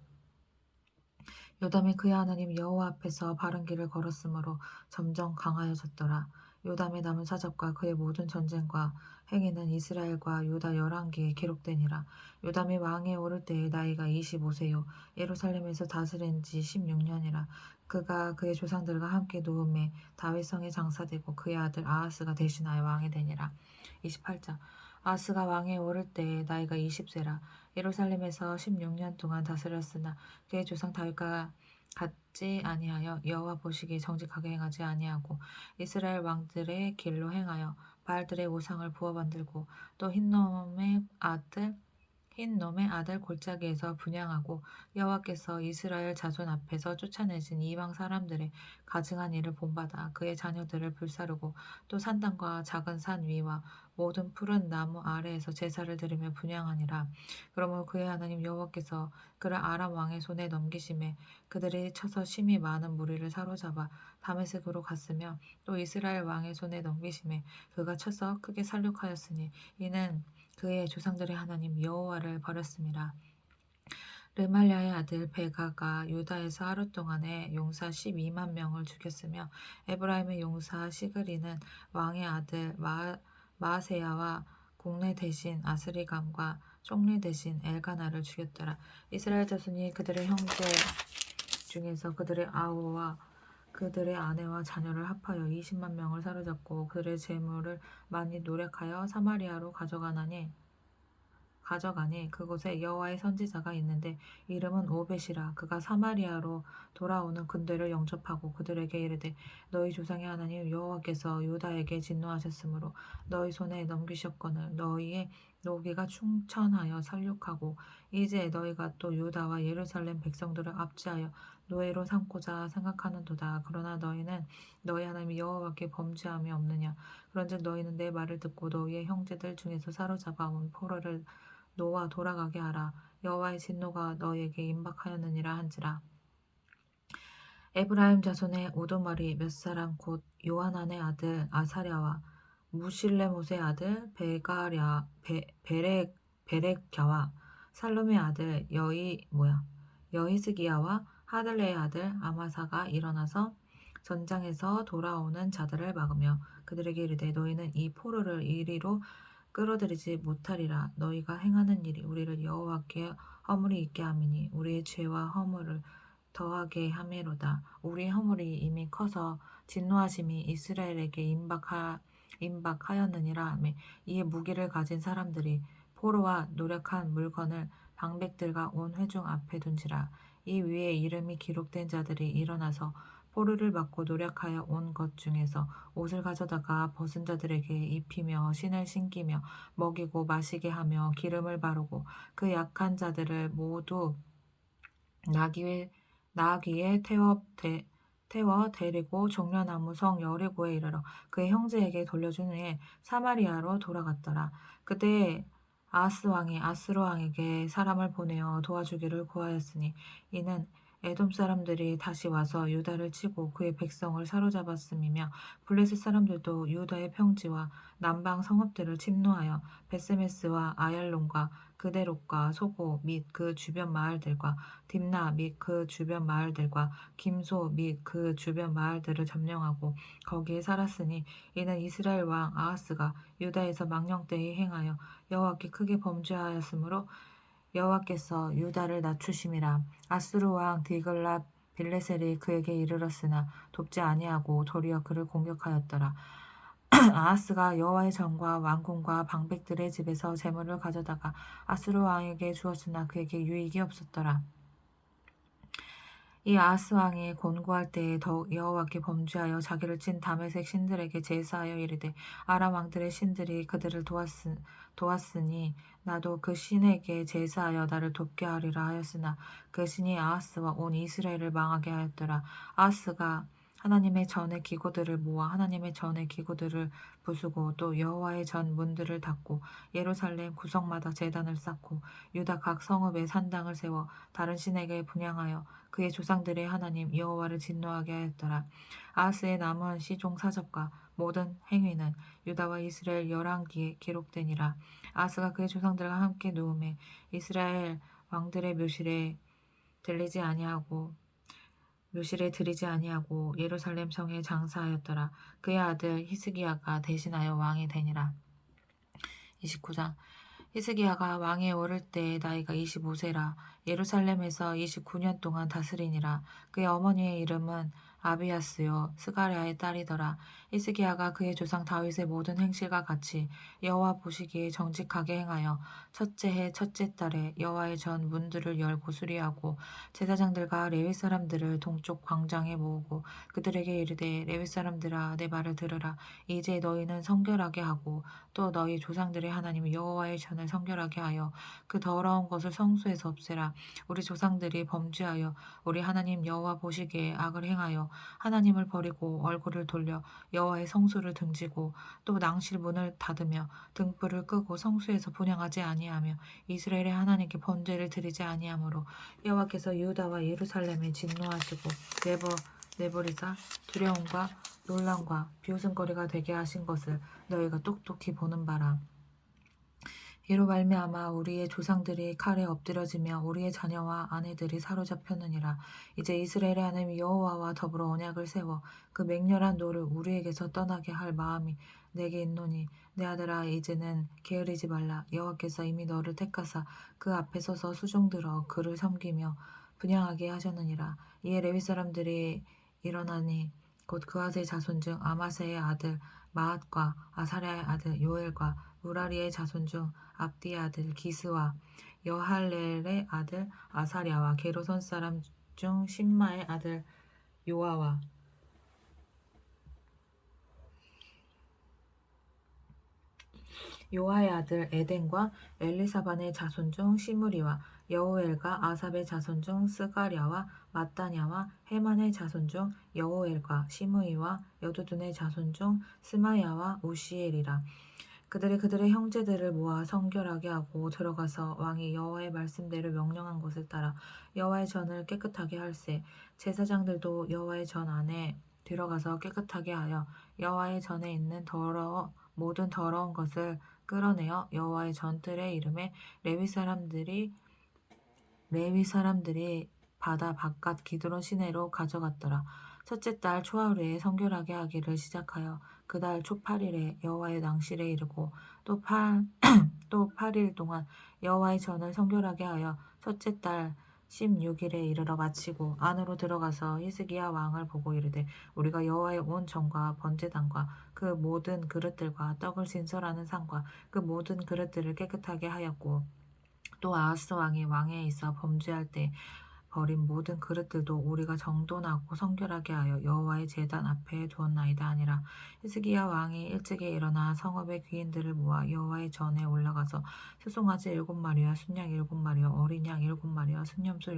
요담이 그의 하나님 여호와 앞에서 바른 길을 걸었으므로 점점 강하여졌더라. 요담의 남은 사적과 그의 모든 전쟁과 행위는 이스라엘과 유다 열왕기에 기록되니라. 요담이 왕에 오를 때의 나이가 25세요 예루살렘에서 다스린 지 16년이라. 그가 그의 조상들과 함께 노음에 다윗성에 장사되고 그의 아들 아하스가 대신하여 왕이 되니라. 28장. 아하스가 왕에 오를 때의 나이가 20세라. 예루살렘에서 16년 동안 다스렸으나 그의 조상 다윗과 같지 아니하여 여호와 보시기에 정직하게 행하지 아니하고 이스라엘 왕들의 길로 행하여 바알들의 우상을 부어 만들고 또 흰놈의 아들 골짜기에서 분향하고 여호와께서 이스라엘 자손 앞에서 쫓아내신 이방 사람들의 가증한 일을 본받아 그의 자녀들을 불사르고 또 산당과 작은 산 위와 모든 푸른 나무 아래에서 제사를 드리며 분향하니라. 그러므로 그의 하나님 여호와께서 그를 아람 왕의 손에 넘기심에 그들이 쳐서 심히 많은 무리를 사로잡아 다메섹으로 갔으며 또 이스라엘 왕의 손에 넘기심에 그가 쳐서 크게 살육하였으니 이는 그의 조상들의 하나님 여호와를 버렸음이라. 르말랴의 아들 베가가 유다에서 하루 동안에 용사 12만 명을 죽였으며 에브라임의 용사 시그리는 왕의 아들 마아세야와 국내 대신 아스리감과 쪽리 대신 엘가나를 죽였더라. 이스라엘 자손이 그들의 형제 중에서 그들의 아우와 그들의 아내와 자녀를 합하여 20만 명을 사로잡고 그들의 재물을 많이 노력하여 사마리아로 가져가니 그곳에 여호와의 선지자가 있는데 이름은 오벳이라. 그가 사마리아로 돌아오는 군대를 영접하고 그들에게 이르되, 너희 조상의 하나님 여호와께서 유다에게 진노하셨으므로 너희 손에 넘기셨거늘 너희의 노기가 충천하여 살육하고 이제 너희가 또 유다와 예루살렘 백성들을 압제하여 노예로 삼고자 생각하는도다. 그러나 너희는 너희 하나님 여호와께 범죄함이 없느냐? 그런즉 너희는 내 말을 듣고 너희의 형제들 중에서 사로잡아 온 포로를 놓아 돌아가게 하라. 여호와의 진노가 너희에게 임박하였느니라 한지라. 에브라임 자손의 우두머리 몇 사람 곧 요하난의 아들 아사랴와 무실레못의 아들 베렉갸와 살룸의 아들 여히스기야와 하들레의 아들 아마사가 일어나서 전장에서 돌아오는 자들을 막으며 그들에게 이르되, 너희는 이 포로를 이리로 끌어들이지 못하리라. 너희가 행하는 일이 우리를 여호와께 허물이 있게 함이니 우리의 죄와 허물을 더하게 함이로다. 우리의 허물이 이미 커서 진노하심이 이스라엘에게 임박하였느니라 하며 이에 무기를 가진 사람들이 포로와 노력한 물건을 방백들과 온 회중 앞에 둔지라. 이 위에 이름이 기록된 자들이 일어나서 포로를 받고 노력하여 온 것 중에서 옷을 가져다가 벗은 자들에게 입히며 신을 신기며 먹이고 마시게 하며 기름을 바르고 그 약한 자들을 모두 나귀에 태워 데리고 종려나무 성 여리고에 이르러 그의 형제에게 돌려준 후에 사마리아로 돌아갔더라. 그때 아하스 왕이 아스로 왕에게 사람을 보내어 도와주기를 구하였으니 이는 에돔 사람들이 다시 와서 유다를 치고 그의 백성을 사로잡았음이며 블레셋 사람들도 유다의 평지와 남방 성읍들을 침노하여 베세메스와 아얄론과 그데롯과 소고 및 그 주변 마을들과 딥나 및 그 주변 마을들과 김소 및 그 주변 마을들을 점령하고 거기에 살았으니 이는 이스라엘 왕 아하스가 유다에서 망령되이 행하여 여호와께 크게 범죄하였으므로 여호와께서 유다를 낮추심이라. 아수르 왕 디글랏 빌레셀이 그에게 이르렀으나 돕지 아니하고 도리어 그를 공격하였더라. 아하스가 여호와의 전과 왕궁과 방백들의 집에서 재물을 가져다가 아수르 왕에게 주었으나 그에게 유익이 없었더라. 이 아하스 왕이 곤고할 때에 더욱 여호와께 범죄하여 자기를 친 다메섹 신들에게 제사하여 이르되 아람 왕들의 신들이 그들을 도왔으니 나도 그 신에게 제사하여 나를 돕게 하리라 하였으나 그 신이 아하스와 온 이스라엘을 망하게 하였더라. 아하스가 하나님의 전의 기구들을 모아 하나님의 전의 기구들을 부수고 또 여호와의 전 문들을 닫고 예루살렘 구석마다 제단을 쌓고 유다 각 성읍에 산당을 세워 다른 신에게 분향하여 그의 조상들의 하나님 여호와를 진노하게 하였더라. 아하스의 남은 시종 사적과 모든 행위는 유다와 이스라엘 열왕기에 기록되니라. 아하스가 그의 조상들과 함께 누움에 이스라엘 왕들의 묘실에 들리지 아니하고 묘실에 들이지 아니하고 예루살렘 성에 장사하였더라. 그의 아들 히스기야가 대신하여 왕이 되니라. 29장 히스기야가 왕에 오를 때 나이가 25세라. 예루살렘에서 29년 동안 다스리니라. 그의 어머니의 이름은 아비야스요 스가랴의 딸이더라. 히스기야가 그의 조상 다윗의 모든 행실과 같이 여호와 보시기에 정직하게 행하여 첫째 해 첫째 달에 여호와의 전 문들을 열고 수리하고 제사장들과 레위 사람들을 동쪽 광장에 모으고 그들에게 이르되 레위 사람들아 내 말을 들으라. 이제 너희는 성결하게 하고 또 너희 조상들의 하나님 여호와의 전을 성결하게 하여 그 더러운 것을 성소에서 없애라. 우리 조상들이 범죄하여 우리 하나님 여호와 보시기에 악을 행하여 하나님을 버리고 얼굴을 돌려 여호와의 성소를 등지고 또 낭실 문을 닫으며 등불을 끄고 성소에서 분향하지 아니하며 이스라엘의 하나님께 번제를 드리지 아니하므로 여호와께서 유다와 예루살렘에 진노하시고 내버리사 두려움과 놀람과 비웃음거리가 되게 하신 것을 너희가 똑똑히 보는 바라. 이로 말미암아 우리의 조상들이 칼에 엎드려지며 우리의 자녀와 아내들이 사로잡혔느니라. 이제 이스라엘의 하나님 여호와와 더불어 언약을 세워 그 맹렬한 노를 우리에게서 떠나게 할 마음이 내게 있노니 내 아들아 이제는 게으르지 말라. 여호와께서 이미 너를 택하사 그 앞에 서서 수종들어 그를 섬기며 분향하게 하셨느니라. 이에 레위 사람들이 일어나니 곧 그앗의 자손 중 아마세의 아들 마앗과 아사랴의 아들 요엘과 무라리의 자손 중 압디의 아들 기스와 여할렐의 아들 아사랴와 게르손 사람 중 심마의 아들 요아와 요아의 아들 에덴과 엘리사반의 자손 중 시므리와 여호엘과 아삽의 자손 중 스가랴와 마따냐와 헤만의 자손 중 여호엘과 시므이와 여두둔의 자손 중 스마야와 우시엘이라. 그들의 형제들을 모아 성결하게 하고 들어가서 왕이 여호와의 말씀대로 명령한 것을 따라 여호와의 전을 깨끗하게 할세. 제사장들도 여호와의 전 안에 들어가서 깨끗하게 하여 여호와의 전에 있는 모든 더러운 것을 끌어내어 여호와의 전뜰의 이름에 레위 사람들이 바다 바깥 기드론 시내로 가져갔더라. 첫째 달 초하루에 성결하게 하기를 시작하여 그 달 초 8일에 여호와의 낭실에 이르고 또 8일 동안 여호와의 전을 성결하게 하여 첫째 달 16일에 이르러 마치고 안으로 들어가서 히스기야 왕을 보고 이르되 우리가 여호와의 온 전과 번제단과 그 모든 그릇들과 떡을 진설하는 상과 그 모든 그릇들을 깨끗하게 하였고 또 아하스 왕이 왕위에 있어 범죄할 때 버린 모든 그릇들도 우리가 정돈하고 성결하게 하여 여호와의 제단 앞에 두었나이다 하니라. 히스기야 왕이 일찍이 일어나 성읍의 귀인들을 모아 여호와의 전에 올라가서 수송아지 7마리와 순양 7마리와 어린 양 7마리와 순염소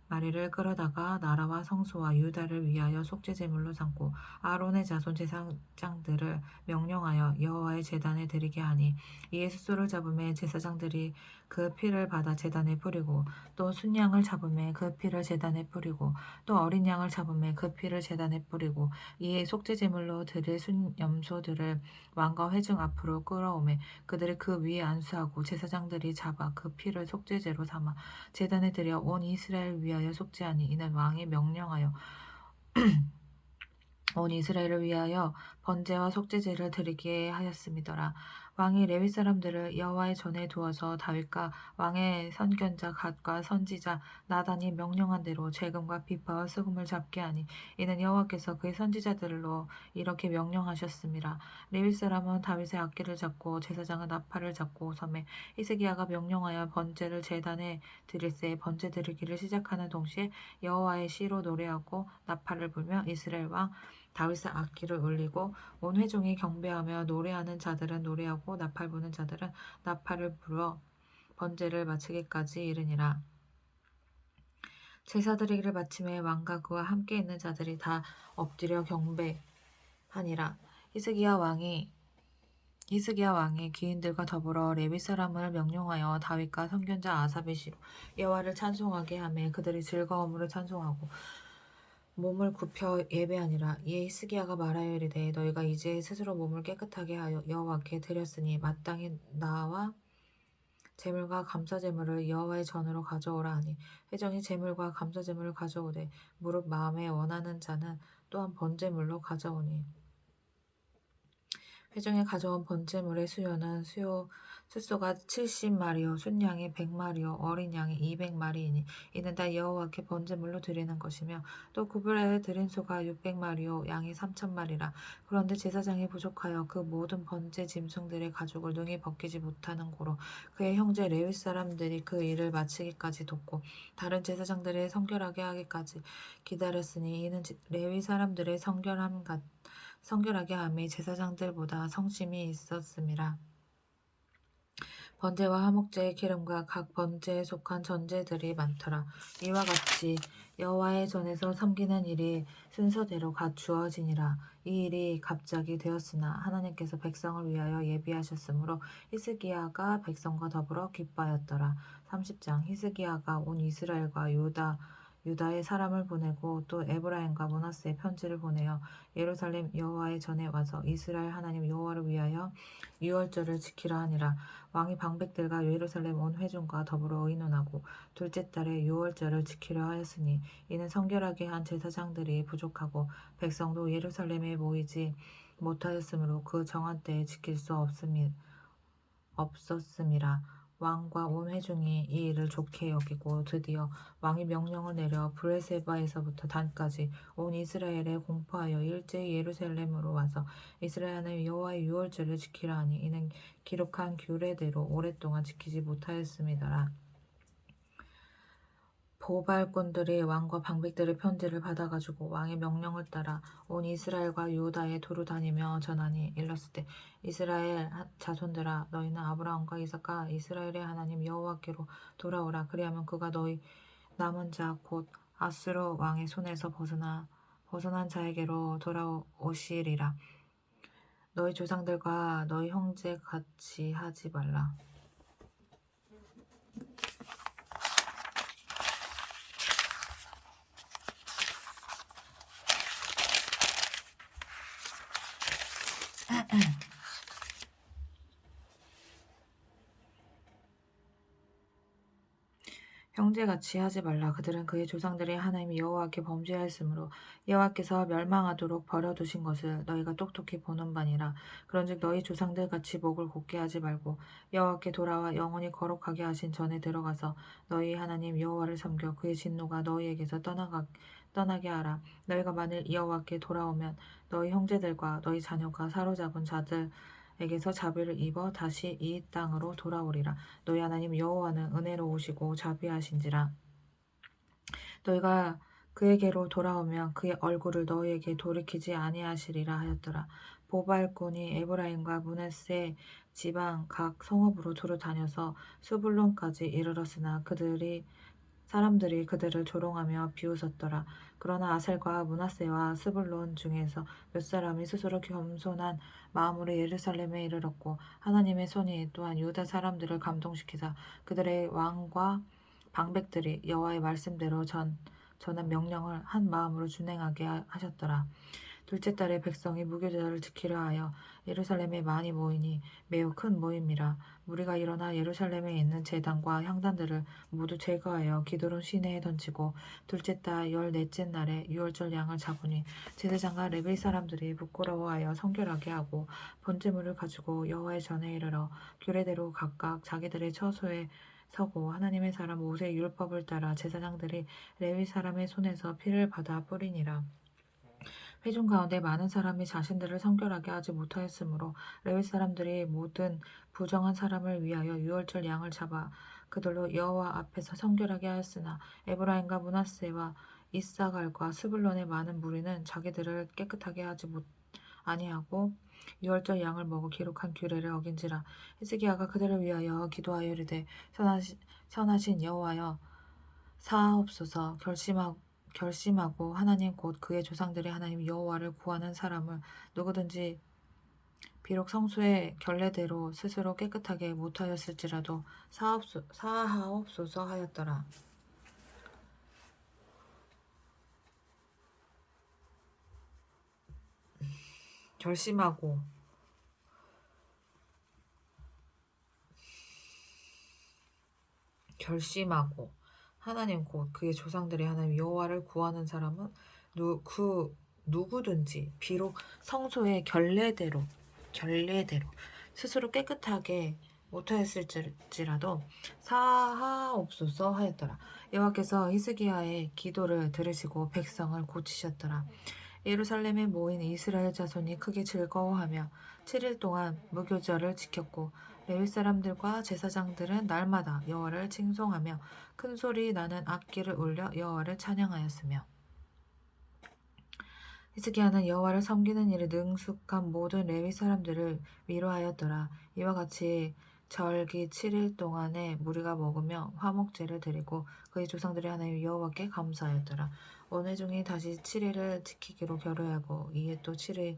7마리를 끌어다가 나라와 성소와 유다를 위하여 속죄제물로 삼고 아론의 자손 제사장들을 명령하여 여호와의 제단에 드리게 하니 이에 숫소를 잡음에 제사장들이 그 피를 받아 제단에 뿌리고 또 순양을 잡음에 그 피를 제단에 뿌리고 또 어린 양을 잡음에 그 피를 제단에 뿌리고 이에 속죄제물로 드릴 순염소들을 왕과 회중 앞으로 끌어오매 그들을 그 위에 안수하고 제사장들이 잡아 그 피를 속죄제로 삼아 제단에 드려 온 이스라엘 위하여 속죄하니 이는 왕이 명령하여 온 이스라엘을 위하여 번제와 속죄제를 드리게 하였음이더라. 왕이 레위 사람들을 여호와의 전에 두어서 다윗과 왕의 선견자 갓과 선지자 나단이 명령한 대로 재금과 비파와 수금을 잡게 하니 이는 여호와께서 그의 선지자들로 이렇게 명령하셨음이라. 레위 사람은 다윗의 악기를 잡고 제사장은 나팔을 잡고 섬에 히스기야가 명령하여 번제를 제단에 드릴새 번제 드리기를 시작하는 동시에 여호와의 시로 노래하고 나팔을 불며 이스라엘 왕 다윗의 악기를 울리고 온 회중이 경배하며 노래하는 자들은 노래하고 나팔 부는 자들은 나팔을 불어 번제를 마치기까지 이르니라. 제사 드리기를 마침에 왕과 그와 함께 있는 자들이 다 엎드려 경배하니라. 히스기야 왕이 귀인들과 더불어 레위 사람을 명령하여 다윗과 선견자 아삽의 시로 여호와를 찬송하게 하매 그들이 즐거움으로 찬송하고 몸을 굽혀 예배하니라. 이에 히스기야가 말하여 이르되 너희가 이제 스스로 몸을 깨끗하게 하여 여호와께 드렸으니 마땅히 나와 제물과 감사제물을 여호와의 전으로 가져오라 하니 회중이 제물과 감사제물을 가져오되 무릇 마음에 원하는 자는 또한 번제물로 가져오니 회중에 가져온 번제물의 수요는 숫소가 70마리요 순양이 100마리요 어린 양이 200마리이니 이는 다 여호와께 번제물로 드리는 것이며 또 구별하여 드린 소가 600마리요 양이 3,000마리라. 그런데 제사장이 부족하여 그 모든 번제 짐승들의 가죽을 능히 벗기지 못하는 고로 그의 형제 레위 사람들이 그 일을 마치기까지 돕고 다른 제사장들의 성결하게 하기까지 기다렸으니 이는 레위 사람들의 성결하게 함이 제사장들보다 성심이 있었음이라. 번제와 화목제의 기름과 각 번제에 속한 전제들이 많더라. 이와 같이 여호와의 전에서 섬기는 일이 순서대로 갖추어지니라. 이 일이 갑자기 되었으나 하나님께서 백성을 위하여 예비하셨으므로 히스기야가 백성과 더불어 기뻐하였더라. 30장 히스기야가 온 이스라엘과 유다의 사람을 보내고 또 에브라임과 므낫세에 편지를 보내어 예루살렘 여호와의 전에 와서 이스라엘 하나님 여호와를 위하여 유월절을 지키라 하니라. 왕이 방백들과 예루살렘 온 회중과 더불어 의논하고 둘째 달에 유월절을 지키려 하였으니 이는 성결하게 한 제사장들이 부족하고 백성도 예루살렘에 모이지 못하였으므로 그 정한 때에 지킬 수 없었음이라. 왕과 온 회중이 이 일을 좋게 여기고 드디어 왕이 명령을 내려 브레세바에서부터 단까지 온 이스라엘에 공포하여 일제히 예루살렘으로 와서 이스라엘 하나님 여호와의 유월절을 지키라 하니 이는 기록한 규례대로 오랫동안 지키지 못하였음이더라. 보발꾼들이 왕과 방백들의 편지를 받아가지고 왕의 명령을 따라 온 이스라엘과 유다에 두루 다니며 전하니 일렀을 때 이스라엘 자손들아 너희는 아브라함과 이삭과 이스라엘의 하나님 여호와께로 돌아오라. 그리하면 그가 너희 남은 자 곧 아수르 왕의 손에서 벗어난 자에게로 돌아오시리라. 너희 조상들과 너희 형제 같이 하지 말라. 형제같이 하지 말라. 그들은 그의 조상들이 하나님 여호와께 범죄하였으므로 여호와께서 멸망하도록 버려두신 것을 너희가 똑똑히 보는 바니라. 그런즉 너희 조상들 같이 목을 곧게 하지 말고 여호와께 돌아와 영원히 거룩하게 하신 전에 들어가서 너희 하나님 여호와를 섬겨 그의 진노가 너희에게서 떠나게 하라. 너희가 만일 여호와께 돌아오면 너희 형제들과 너희 자녀가 사로잡은 자들에게서 자비를 입어 다시 이 땅으로 돌아오리라. 너희 하나님 여호와는 은혜로우시고 자비하신지라. 너희가 그에게로 돌아오면 그의 얼굴을 너희에게 돌이키지 아니하시리라 하였더라. 보발꾼이 에브라임과 므낫세 지방 각 성읍으로 두루 다녀서 수불론까지 이르렀으나 사람들이 그들을 조롱하며 비웃었더라. 그러나 아셀과 므낫세와 스불론 중에서 몇 사람이 스스로 겸손한 마음으로 예루살렘에 이르렀고 하나님의 손이 또한 유다 사람들을 감동시키사 그들의 왕과 방백들이 여호와의 말씀대로 전한 명령을 한 마음으로 준행하게 하셨더라. 둘째 달에 백성이 무교절을 지키려 하여 예루살렘에 많이 모이니 매우 큰 모임이라. 무리가 일어나 예루살렘에 있는 제단과 향단들을 모두 제거하여 기드론 시내에 던지고 둘째 달 14째 날에 유월절 양을 잡으니 제사장과 레위 사람들이 부끄러워하여 성결하게 하고 번제물을 가지고 여호와의 전에 이르러 규례대로 각각 자기들의 처소에 서고 하나님의 사람 모세의 율법을 따라 제사장들이 레위 사람의 손에서 피를 받아 뿌리니라. 회중 가운데 많은 사람이 자신들을 성결하게 하지 못하였으므로 레위 사람들이 모든 부정한 사람을 위하여 유월절 양을 잡아 그들로 여호와 앞에서 성결하게 하였으나 에브라임과 므낫세와 이사갈과 스불론의 많은 무리는 자기들을 깨끗하게 하지 아니하고 유월절 양을 먹어 기록한 규례를 어긴지라. 히스기야가 그들을 위하여 기도하여 이르되 선하신 여호와여 사하옵소서. 결심하고 하나님 곧 그의 조상들이 하나님 여호와를 구하는 사람을 누구든지 비록 성소의 결례대로 스스로 깨끗하게 못하였을지라도 사하옵소서 하였더라. 결심하고 하나님 곧 그의 조상들이 하나님 여호와를 구하는 사람은 누구든지 비록 성소의 결례대로 스스로 깨끗하게 못하였을지라도 사하옵소서 하였더라. 여호와께서 히스기야의 기도를 들으시고 백성을 고치셨더라. 예루살렘에 모인 이스라엘 자손이 크게 즐거워하며 7일 동안 무교절을 지켰고 레위 사람들과 제사장들은 날마다 여호와를 칭송하며 큰 소리 나는 악기를 울려 여호와를 찬양하였으며 히스기야는 여호와를 섬기는 일에 능숙한 모든 레위 사람들을 위로하였더라. 이와 같이 절기 7일 동안에 무리가 먹으며 화목제를 드리고 그의 조상들이 하나님 여호와께 감사하였더라. 온 회중이 다시 7일을 지키기로 결의하고 이에 또 7일을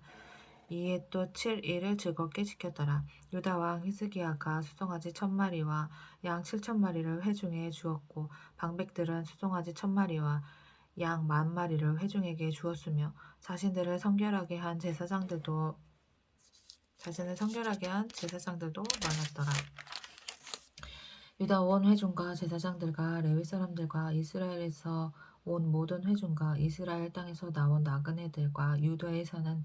즐겁게 지켰더라. 유다 왕 히스기야가 수송아지 1000마리와 양 7000마리를 회중에 주었고 방백들은 수송아지 1000마리와 양 10,000마리를 회중에게 주었으며 자신을 성결하게 한 제사장들도 많았더라. 유다 온 회중과 제사장들과 레위 사람들과 이스라엘에서 온 모든 회중과 이스라엘 땅에서 나온 나그네들과 유다에 사는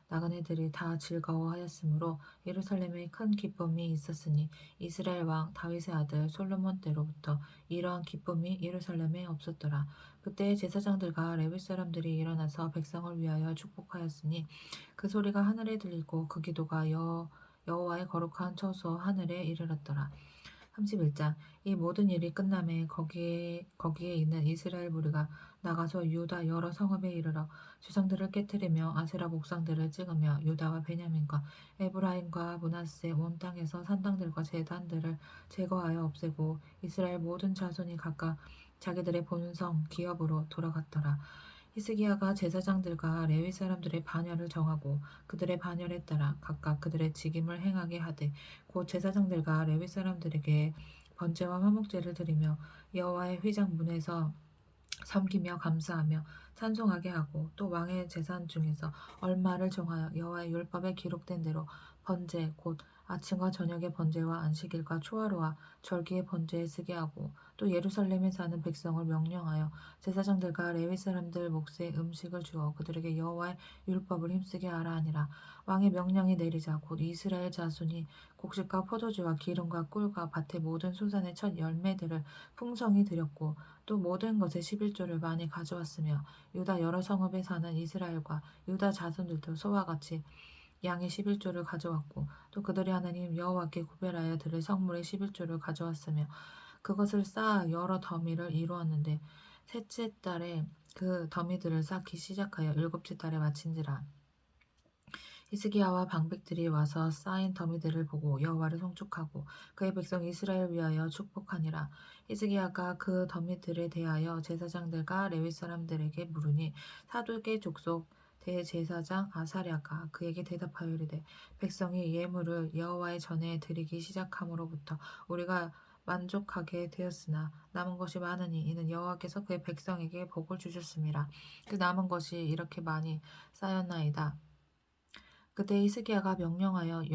나그네들이 다 즐거워하였으므로 예루살렘에 큰 기쁨이 있었으니 이스라엘 왕 다윗의 아들 솔로몬 때로부터 이러한 기쁨이 예루살렘에 없었더라. 그때 제사장들과 레위 사람들이 일어나서 백성을 위하여 축복하였으니 그 소리가 하늘에 들리고 그 기도가 여호와의 거룩한 처소 하늘에 이르렀더라. 31장 이 모든 일이 끝남에 거기에 있는 이스라엘 무리가 나가서 유다 여러 성읍에 이르러 주상들을 깨뜨리며 아세라 목상들을 찍으며 유다와 베냐민과 에브라임과 므낫세 온 땅에서 산당들과 제단들을 제거하여 없애고 이스라엘 모든 자손이 각각 자기들의 본성 기업으로 돌아갔더라. 히스기야가 제사장들과 레위 사람들의 반열을 정하고 그들의 반열에 따라 각각 그들의 직임을 행하게 하되 곧 제사장들과 레위 사람들에게 번제와 화목제를 드리며 여호와의 휘장 문에서 섬기며 감사하며 찬송하게 하고 또 왕의 재산 중에서 얼마를 정하여 여호와의 율법에 기록된 대로 번제 곧 아침과 저녁의 번제와 안식일과 초하루와 절기의 번제에 쓰게 하고 또 예루살렘에 사는 백성을 명령하여 제사장들과 레위 사람들 몫에 음식을 주어 그들에게 여호와의 율법을 힘쓰게 하라 하니라. 왕의 명령이 내리자 곧 이스라엘 자손이 곡식과 포도주와 기름과 꿀과 밭의 모든 소산의 첫 열매들을 풍성히 드렸고 또 모든 것의 11조를 많이 가져왔으며 유다 여러 성읍에 사는 이스라엘과 유다 자손들도 소와 같이 양의 11조를 가져왔고 또 그들의 하나님 여호와께 구별하여 드릴 성물의 11조를 가져왔으며 그것을 쌓아 여러 더미를 이루었는데 셋째 달에 그 더미들을 쌓기 시작하여 일곱째 달에 마친지라. 히스기야와 방백들이 와서 쌓인 더미들을 보고 여호와를 송축하고 그의 백성 이스라엘 위하여 축복하니라. 히스기야가 그 더미들에 대하여 제사장들과 레위 사람들에게 물으니 사독의 족속 대제사장 아사랴가 그에게 대답하여 이르되 백성이 예물을 여호와의 전에 드리기 시작함으로부터 우리가 만족하게 되었으나 남은 것이 많으니 이는 여호와께서 그의 백성에게 복을 주셨음이라. 그 남은 것이 이렇게 많이 쌓였나이다. 그때 히스기야가 명령하여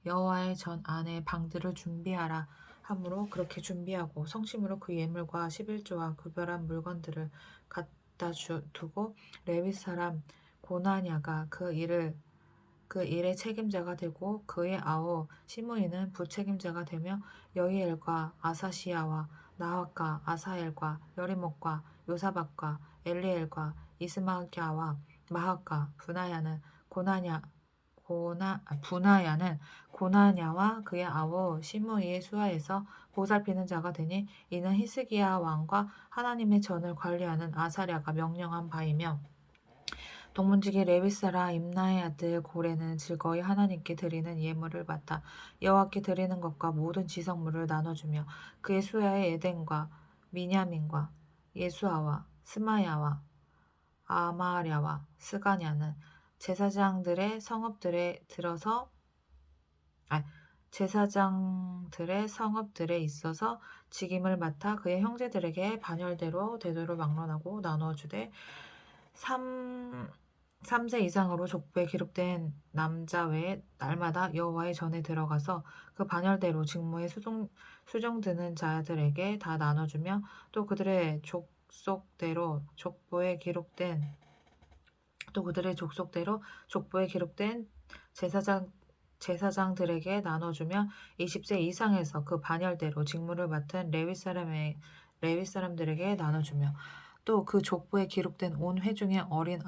여호와의 전 안에 방들을 준비하라 하므로 그렇게 준비하고 성심으로 그 예물과 11조와 구별한 물건들을 갖다 두고 레위 사람 고나냐가 그 일의 책임자가 되고 그의 아우 시므이는 부책임자가 되며 여이엘과 아사시야와 나핫과 아사엘과 여리목과 요사박과 엘리엘과 이스마기야와 마핫과 분하야는 고나냐와 그의 아우 시므이의 수하에서 보살피는 자가 되니 이는 히스기야 왕과 하나님의 전을 관리하는 아사랴가 명령한 바이며 동문지기 레위사라 임나의 아들 고레는 즐거이 하나님께 드리는 예물을 받아 여호와께 드리는 것과 모든 지성물을 나눠주며 그의 수하의 에덴과 미냐민과 예수아와 스마야와 아마랴와 스가냐는 제사장들의 성읍들에 있어서 직임을 맡아 그의 형제들에게 반열대로 대대로 막론하고 나누어 주되 3세 이상으로 족보에 기록된 남자 외에 날마다 여호와의 전에 들어가서 그 반열대로 직무에 수종드는 자들에게 다 나눠주며 또 그들의 족속대로 족보에 기록된 제사장들에게 나눠주며 20세 이상에서 그 반열대로 직무를 맡은 레위 사람들에게 나눠주며 또 그 족보에 기록된 온 회중의 어린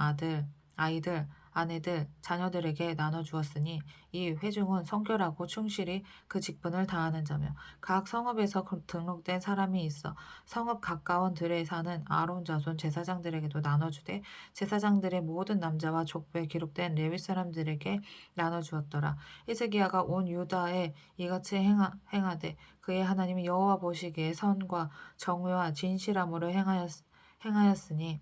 아이들, 아내들, 자녀들에게 나눠주었으니 이 회중은 성결하고 충실히 그 직분을 다하는 자며 각 성읍에서 등록된 사람이 있어 성읍 가까운 들에 사는 아론 자손 제사장들에게도 나눠주되 제사장들의 모든 남자와 족보에 기록된 레위 사람들에게 나눠주었더라. 히스기야가 온 유다에 이같이 행하되 그의 하나님 여호와 보시기에 선과 정의와 진실함으로 행하였으니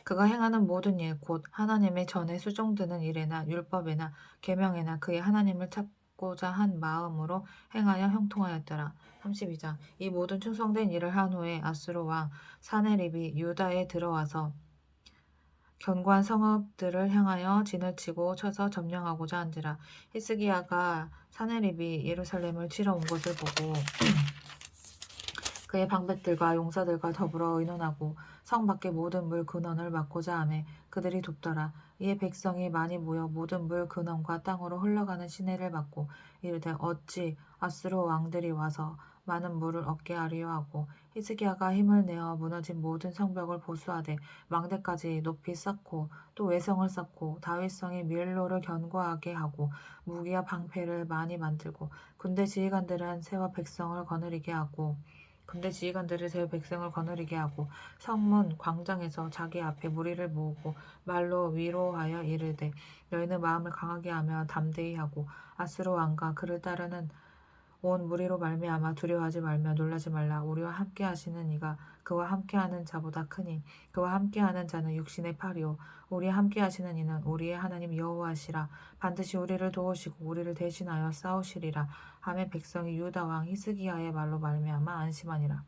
그가 행하는 모든 일 곧 하나님의 전에 수종드는 일에나 율법에나 계명에나 그의 하나님을 찾고자 한 마음으로 행하여 형통하였더라. 32장 이 모든 충성된 일을 한 후에 아수르 왕 사네립이 유다에 들어와서 견고한 성읍들을 향하여 진을 치고 쳐서 점령하고자 한지라. 히스기야가 사네립이 예루살렘을 치러 온 것을 보고 그의 방백들과 용사들과 더불어 의논하고 성 밖의 모든 물 근원을 막고자 하매 그들이 돕더라. 이에 백성이 많이 모여 모든 물 근원과 땅으로 흘러가는 시내를 막고 이르되 어찌 아수르 왕들이 와서 많은 물을 얻게 하려 하고 히스기야가 힘을 내어 무너진 모든 성벽을 보수하되 망대까지 높이 쌓고 또 외성을 쌓고 다윗성의 밀로를 견고하게 하고 무기와 방패를 많이 만들고 군대 지휘관들은 새와 백성을 거느리게 하고 성문 광장에서 자기 앞에 무리를 모으고 말로 위로하여 이르되 너희는 마음을 강하게 하며 담대히 하고 아수르 왕과 그를 따르는 온 무리로 말미암아 두려워하지 말며 놀라지 말라. 우리와 함께 하시는 이가 그와 함께하는 자보다 크니 그와 함께하는 자는 육신의 팔이요 우리와 함께하시는 이는 우리의 하나님 여호와시라. 반드시 우리를 도우시고 우리를 대신하여 싸우시리라 하매 백성이 유다 왕 히스기야의 말로 말미암아 안심하니라.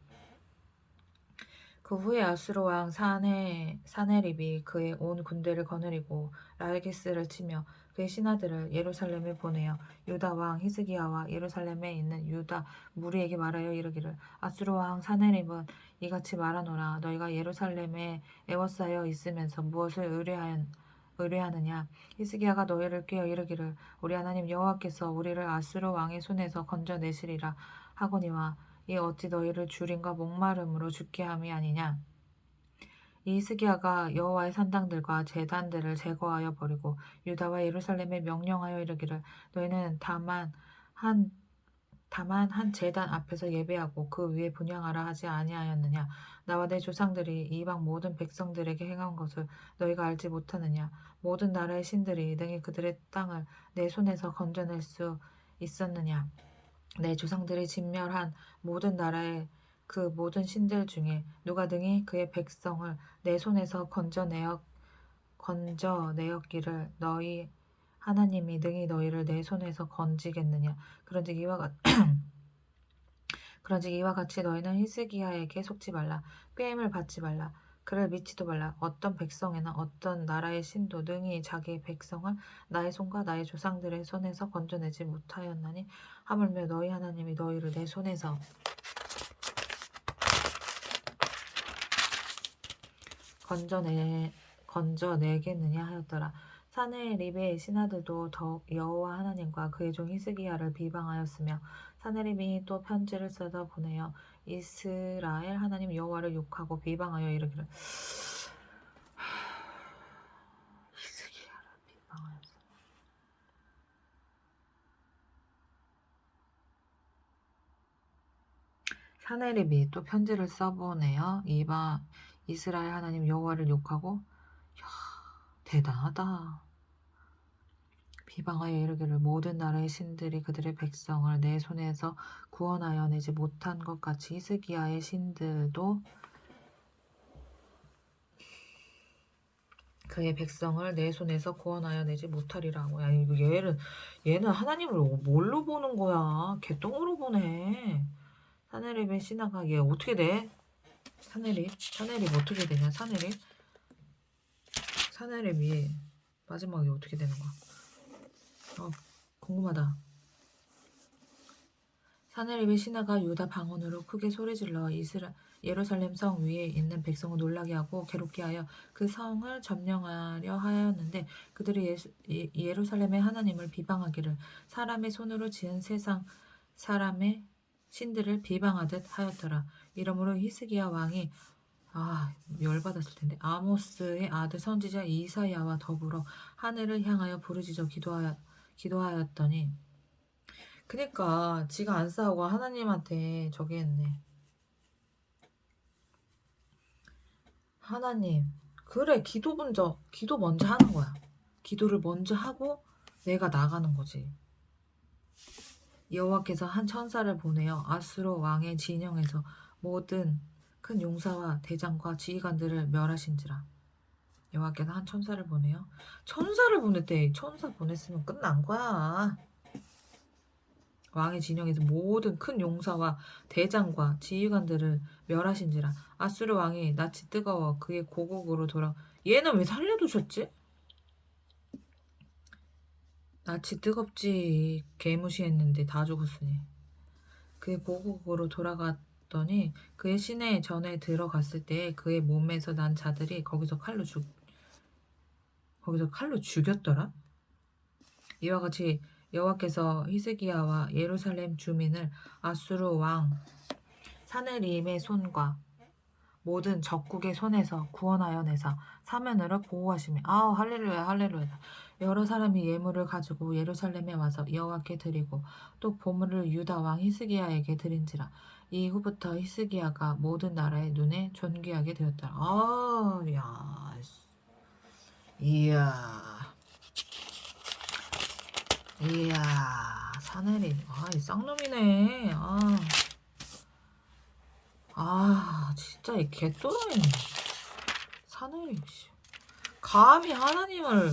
그 후에 아수르 왕 사네립이 그의 온 군대를 거느리고 라르기스를 치며 그의 신하들을 예루살렘에 보내어 유다 왕 히스기야와 예루살렘에 있는 유다 무리에게 말하여 이르기를 아수르 왕 사네립은 이같이 말하노라. 너희가 예루살렘에 애워싸여 있으면서 무엇을 의뢰하느냐. 히스기야가 너희를 꾀어 이르기를 우리 하나님 여호와께서 우리를 아수르 왕의 손에서 건져내시리라 하거니와 이 어찌 너희를 주림과 목마름으로 죽게 함이 아니냐. 이 히스기야가 여호와의 산당들과 제단들을 제거하여 버리고 유다와 예루살렘에 명령하여 이르기를 너희는 다만 한 제단 앞에서 예배하고 그 위에 분향하라 하지 아니하였느냐. 나와 내 조상들이 이방 모든 백성들에게 행한 것을 너희가 알지 못하느냐. 모든 나라의 신들이 능히 그들의 땅을 내 손에서 건져낼 수 있었느냐. 내 조상들이 진멸한 모든 나라의 그 모든 신들 중에 누가 능히 그의 백성을 내 손에서 건져내었기를 너희 하나님이 능히 너희를 내 손에서 건지겠느냐. 그런즉 이와 같이 너희는 히스기야에게 속지 말라. 꾀임을 받지 말라. 그를 믿지도 말라. 어떤 백성이나 어떤 나라의 신도 능히 자기의 백성을 나의 손과 나의 조상들의 손에서 건져내지 못하였나니 하물며 너희 하나님이 너희를 내 손에서 건져내겠느냐 하였더라. 사네립의 신하들도 더욱 여호와 하나님과 그의 종 히스기야를 비방하였으며 사네립이 또 편지를 써서 보내어 이스라엘 하나님 여호와를 욕하고 비방하여 이르기를 히스기야를 비방하였으며 사네립이 또 편지를 써보내어 이스라엘 하나님 여호와를 욕하고 대단하다. 비방하여 이르기를 모든 나라의 신들이 그들의 백성을 내 손에서 구원하여 내지 못한 것 같이 히스기야의 신들도 그의 백성을 내 손에서 구원하여 내지 못하리라고. 야, 이거 얘는 하나님을 뭘로 보는 거야? 개똥으로 보네. 사네립의 신하가 얘 어떻게 돼? 사네립 어떻게 되냐? 사네립이 마지막에 어떻게 되는 거야? 궁금하다. 사네립의 신하가 유다 방언으로 크게 소리질러 예루살렘 성 위에 있는 백성을 놀라게 하고 괴롭게 하여 그 성을 점령하려 하였는데 그들이 예루살렘의 하나님을 비방하기를 사람의 손으로 지은 세상 사람의 신들을 비방하듯 하였더라. 이러므로 히스기야 왕이 열받았을 텐데 아모스의 아들 선지자 이사야와 더불어 하늘을 향하여 부르짖어 기도하였더니 그니까 지가 안 싸우고 하나님한테 저기 했네. 하나님 그래 기도 먼저 하는 거야. 기도를 먼저 하고 내가 나가는 거지. 여호와께서 한 천사를 보내어 아수르 왕의 진영에서 모든 큰 용사와 대장과 지휘관들을 멸하신지라. 여호와께서 한 천사를 보내요. 천사를 보냈대. 천사 보냈으면 끝난 거야. 왕의 진영에서 모든 큰 용사와 대장과 지휘관들을 멸하신지라. 아수르 왕이 낯이 뜨거워 그의 고국으로 돌아. 얘는 왜 살려두셨지? 낯이 뜨겁지. 개무시했는데 다 죽었으니. 그의 고국으로 돌아갔더니 그의 시내 전에 들어갔을 때 그의 몸에서 난 자들이 거기서 칼로 죽였더라. 이와 같이 여호와께서 히스기야와 예루살렘 주민을 아수르 왕 사네립의 손과 모든 적국의 손에서 구원하여 내사 사면으로 보호하시며 할렐루야 할렐루야. 여러 사람이 예물을 가지고 예루살렘에 와서 여호와께 드리고 또 보물을 유다 왕 히스기야에게 드린지라. 이후부터 히스기야가 모든 나라의 눈에 존귀하게 되었다. 이야 사내리 이 쌍놈이네. 진짜 이 개또라이네. 사내리 감히 하나님을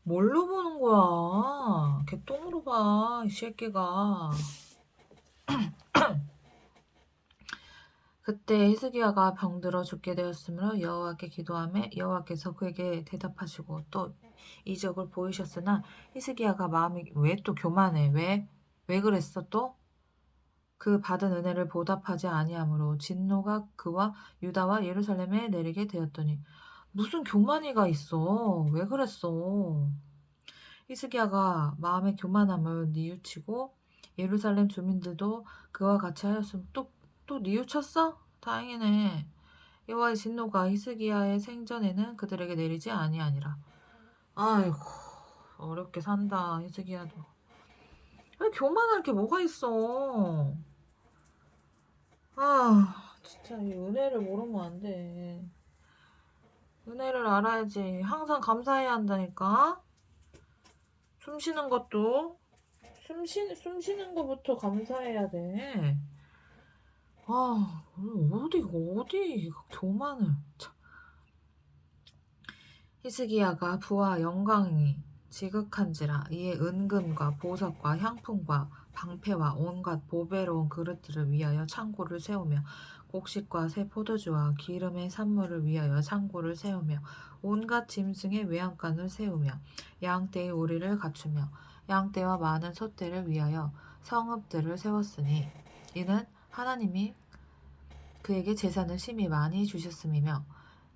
뭘로 보는 거야? 개똥으로 봐, 이 새끼가. 그때 히스기야가 병들어 죽게 되었으므로 여호와께 기도하매 여호와께서 그에게 대답하시고 또 이적을 보이셨으나 히스기야가 마음이 왜 또 교만해? 왜 그랬어 또? 그 받은 은혜를 보답하지 아니하므로 진노가 그와 유다와 예루살렘에 내리게 되었더니 무슨 교만이가 있어? 왜 그랬어? 히스기야가 마음의 교만함을 뉘우치고 예루살렘 주민들도 그와 같이 하였으면 또 뉘우쳤어? 다행이네. 여호와의 진노가 히스기야의 생전에는 그들에게 내리지 아니하니라. 아이고 어렵게 산다 히스기야도. 왜 교만할 게 뭐가 있어? 진짜 이 은혜를 모르면 안 돼. 은혜를 알아야지. 항상 감사해야 한다니까. 숨 쉬는 것도 숨 쉬는 것부터 감사해야 돼. 어디 교만을. 참. 히스기야가 부와 영광이 지극한지라 이에 은금과 보석과 향품과 방패와 온갖 보배로운 그릇들을 위하여 창고를 세우며 곡식과 새 포도주와 기름의 산물을 위하여 창고를 세우며 온갖 짐승의 외양간을 세우며 양떼의 우리를 갖추며 양떼와 많은 소떼를 위하여 성읍들을 세웠으니 이는 하나님이 그에게 재산을 심히 많이 주셨음이며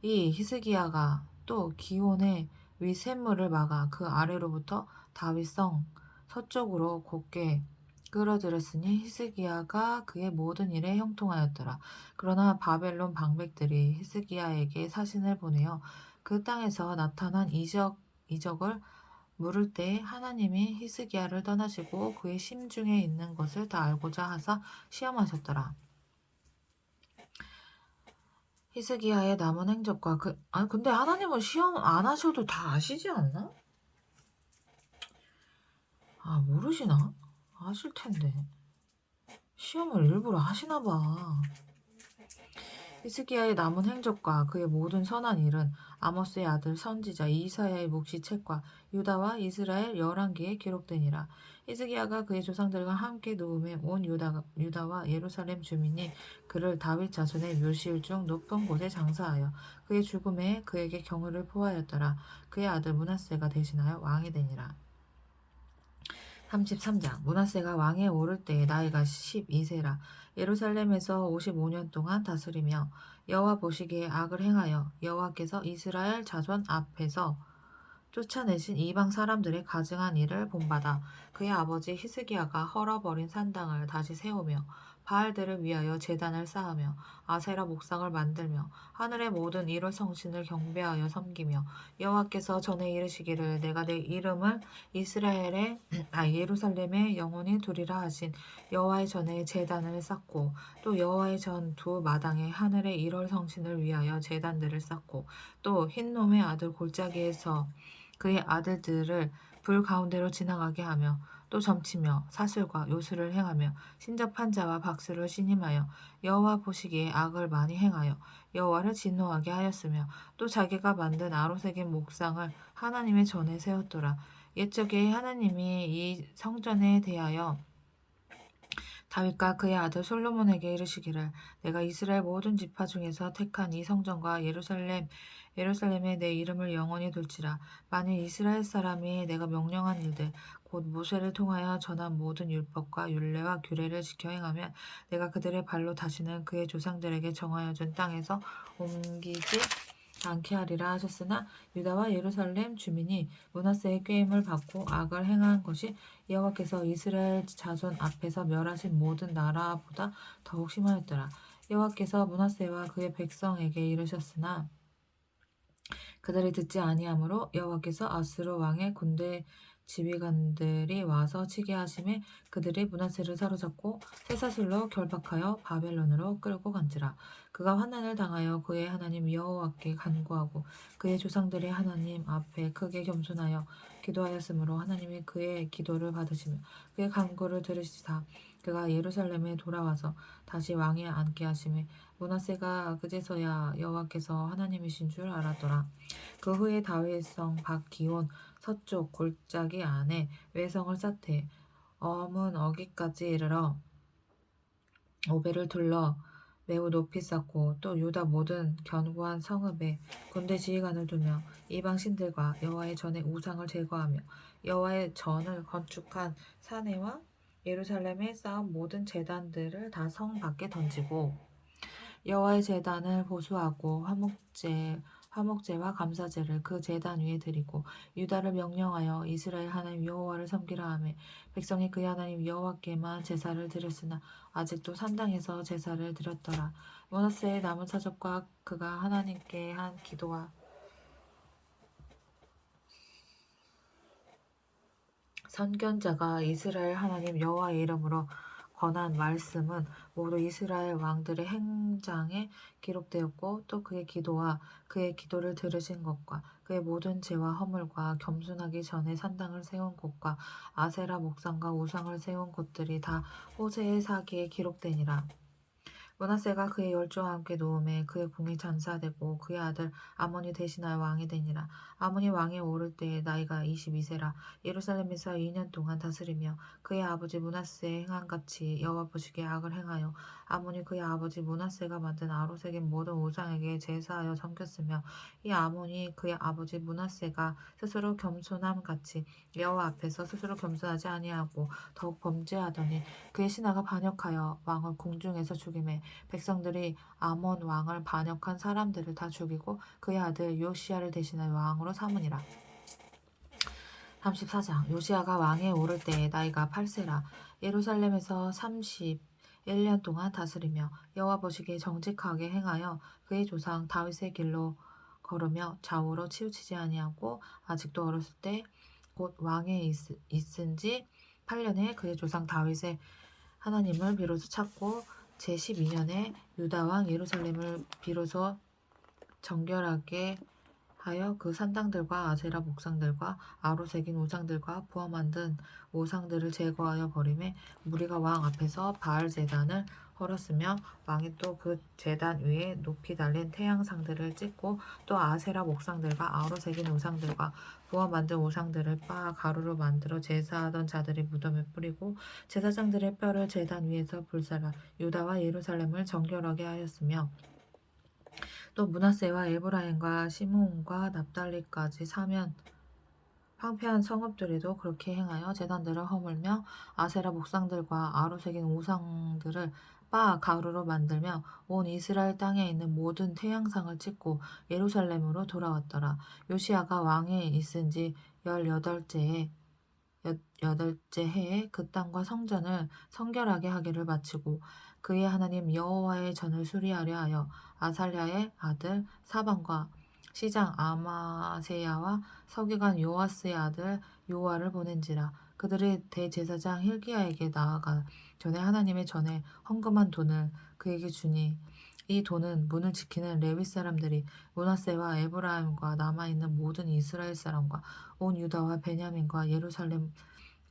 이 히스기야가 또 기온의 윗샘물을 막아 그 아래로부터 다윗성 서쪽으로 곧게 끌어들였으니 히스기야가 그의 모든 일에 형통하였더라. 그러나 바벨론 방백들이 히스기야에게 사신을 보내어 그 땅에서 나타난 이적을 물을 때 하나님이 히스기야를 떠나시고 그의 심중에 있는 것을 다 알고자 하사 시험하셨더라. 히스기야의 남은 행적과 근데 하나님은 시험 안 하셔도 다 아시지 않나? 모르시나? 아실 텐데. 시험을 일부러 하시나 봐. 히스기야의 남은 행적과 그의 모든 선한 일은 아모스의 아들 선지자 이사야의 묵시 책과 유다와 이스라엘 열왕기에 기록되니라. 히스기야가 그의 조상들과 함께 누움에 온 유다와 예루살렘 주민이 그를 다윗 자손의 묘실 중 높은 곳에 장사하여 그의 죽음에 그에게 경의를 포하였더라. 그의 아들 므낫세가 대신하여 왕이 되니라. 33장 므낫세가 왕에 오를 때에 나이가 12세라. 예루살렘에서 55년 동안 다스리며 여호와 보시기에 악을 행하여 여호와께서 이스라엘 자손 앞에서 쫓아내신 이방 사람들의 가증한 일을 본받아 그의 아버지 히스기야가 헐어버린 산당을 다시 세우며 바알들을 위하여 제단을 쌓으며 아세라 목상을 만들며 하늘의 모든 이로 성신을 경배하여 섬기며 여호와께서 전에 이르시기를 내가 내 이름을 이스라엘의 예루살렘에 영원히 두리라 하신 여호와의 전에 제단을 쌓고 또 여호와의 전 두 마당에 하늘의 일월 성신을 위하여 제단들을 쌓고 또 흰놈의 아들 골짜기에서 그의 아들들을 불 가운데로 지나가게 하며 또 점치며 사슬과 요술을 행하며 신접한 자와 박수를 신임하여 여호와 보시기에 악을 많이 행하여 여호와를 진노하게 하였으며 또 자기가 만든 아로새긴 목상을 하나님의 전에 세웠더라. 옛적에 하나님이 이 성전에 대하여 다윗과 그의 아들 솔로몬에게 이르시기를 내가 이스라엘 모든 지파 중에서 택한 이 성전과 예루살렘에 내 이름을 영원히 둘지라. 만일 이스라엘 사람이 내가 명령한 일들 곧 모세를 통하여 전한 모든 율법과 율례와 규례를 지켜 행하면 내가 그들의 발로 다시는 그의 조상들에게 정하여 준 땅에서 옮기지 않게 하리라 하셨으나 유다와 예루살렘 주민이 므낫세의 꾀임을 받고 악을 행한 것이 여호와께서 이스라엘 자손 앞에서 멸하신 모든 나라보다 더욱 심하였더라. 여호와께서 므낫세와 그의 백성에게 이르셨으나 그들이 듣지 아니하므로 여호와께서 아스루 왕의 군대 지휘관들이 와서 치게 하심에 그들이 므낫세를 사로잡고 쇠사슬로 결박하여 바벨론으로 끌고 간지라. 그가 환난을 당하여 그의 하나님 여호와께 간구하고 그의 조상들의 하나님 앞에 크게 겸손하여 기도하였으므로 하나님이 그의 기도를 받으시며 그의 간구를 들으시사 그가 예루살렘에 돌아와서 다시 왕에 앉게 하심에 므낫세가 그제서야 여호와께서 하나님이신 줄 알았더라. 그 후에 다윗성 밭기온 서쪽 골짜기 안에 외성을 쌓되 어문 어기까지 이르러 오배를 둘러 매우 높이 쌓고 또 유다 모든 견고한 성읍에 군대 지휘관을 두며 이방 신들과 여호와의 전에 우상을 제거하며 여호와의 전을 건축한 사내와 예루살렘에 쌓은 모든 제단들을 다 성 밖에 던지고 여호와의 제단을 보수하고 화목제와 감사제를 그 제단 위에 드리고 유다를 명령하여 이스라엘 하나님 여호와를 섬기라 하며 백성이 그의 하나님 여호와께만 제사를 드렸으나 아직도 산당에서 제사를 드렸더라. 므낫세의 남은 사적과 그가 하나님께 한 기도와 선견자가 이스라엘 하나님 여호와의 이름으로 권한 말씀은 모두 이스라엘 왕들의 행장에 기록되었고 또 그의 기도와 그의 기도를 들으신 것과 그의 모든 죄와 허물과 겸손하기 전에 산당을 세운 곳과 아세라 목상과 우상을 세운 곳들이 다 호세의 사기에 기록되니라. 므낫세가 그의 열조와 함께 누움에 그의 궁이 잔사되고 그의 아들 아몬이 대신하여 왕이 되니라. 아몬이 왕에 오를 때에 나이가 22세라. 예루살렘에서 2년 동안 다스리며 그의 아버지 므낫세의 행한같이 여호와 보시기에 악을 행하여 아몬이 그의 아버지 므낫세가 만든 아로색인 모든 우상에게 제사하여 섬겼으며 이 아몬이 그의 아버지 므낫세가 스스로 겸손함같이 여호와 앞에서 스스로 겸손하지 아니하고 더욱 범죄하더니 그의 신하가 반역하여 왕을 궁중에서 죽이매 백성들이 아몬 왕을 반역한 사람들을 다 죽이고 그의 아들 요시야를 대신하여 왕으로 삼으니라. 34장 요시야가 왕에 오를 때에 나이가 8세라. 예루살렘에서 31년 동안 다스리며 여호와 보시기에 정직하게 행하여 그의 조상 다윗의 길로 걸으며 좌우로 치우치지 아니하고 아직도 어렸을 때 곧 왕에 있은 지 8년에 그의 조상 다윗의 하나님을 비로소 찾고 제12년에 유다 왕 예루살렘을 비로소 정결하게 하여 그 산당들과 아세라 목상들과 아로새긴 우상들과 부어 만든 우상들을 제거하여 버리매 무리가 왕 앞에서 바알 제단을 헐었으며 왕이 또 그 제단 위에 높이 달린 태양상들을 찍고 또 아세라 목상들과 아로새긴 우상들과 부어 만든 우상들을 빻아 가루로 만들어 제사하던 자들의 무덤에 뿌리고 제사장들의 뼈를 제단 위에서 불살라 유다와 예루살렘을 정결하게 하였으며 또 므낫세와 에브라임과 시므온과 납달리까지 사면 황폐한 성읍들에도 그렇게 행하여 제단들을 허물며 아세라 목상들과 아로새긴 우상들을 빻아 가루로 만들며 온 이스라엘 땅에 있는 모든 태양상을 찍고 예루살렘으로 돌아왔더라. 요시야가 왕에 있은 지 18째 해에 그 땅과 성전을 성결하게 하기를 마치고 그의 하나님 여호와의 전을 수리하려 하여 아살랴의 아들 사반과 시장 아마세야와 서기관 요아스의 아들 요아를 보낸지라. 그들이 대제사장 힐기야에게 나아가 전에 하나님의 전에 헌금한 돈을 그에게 주니 이 돈은 문을 지키는 레위 사람들이 므낫세와 에브라임과 남아있는 모든 이스라엘 사람과 온 유다와 베냐민과 예루살렘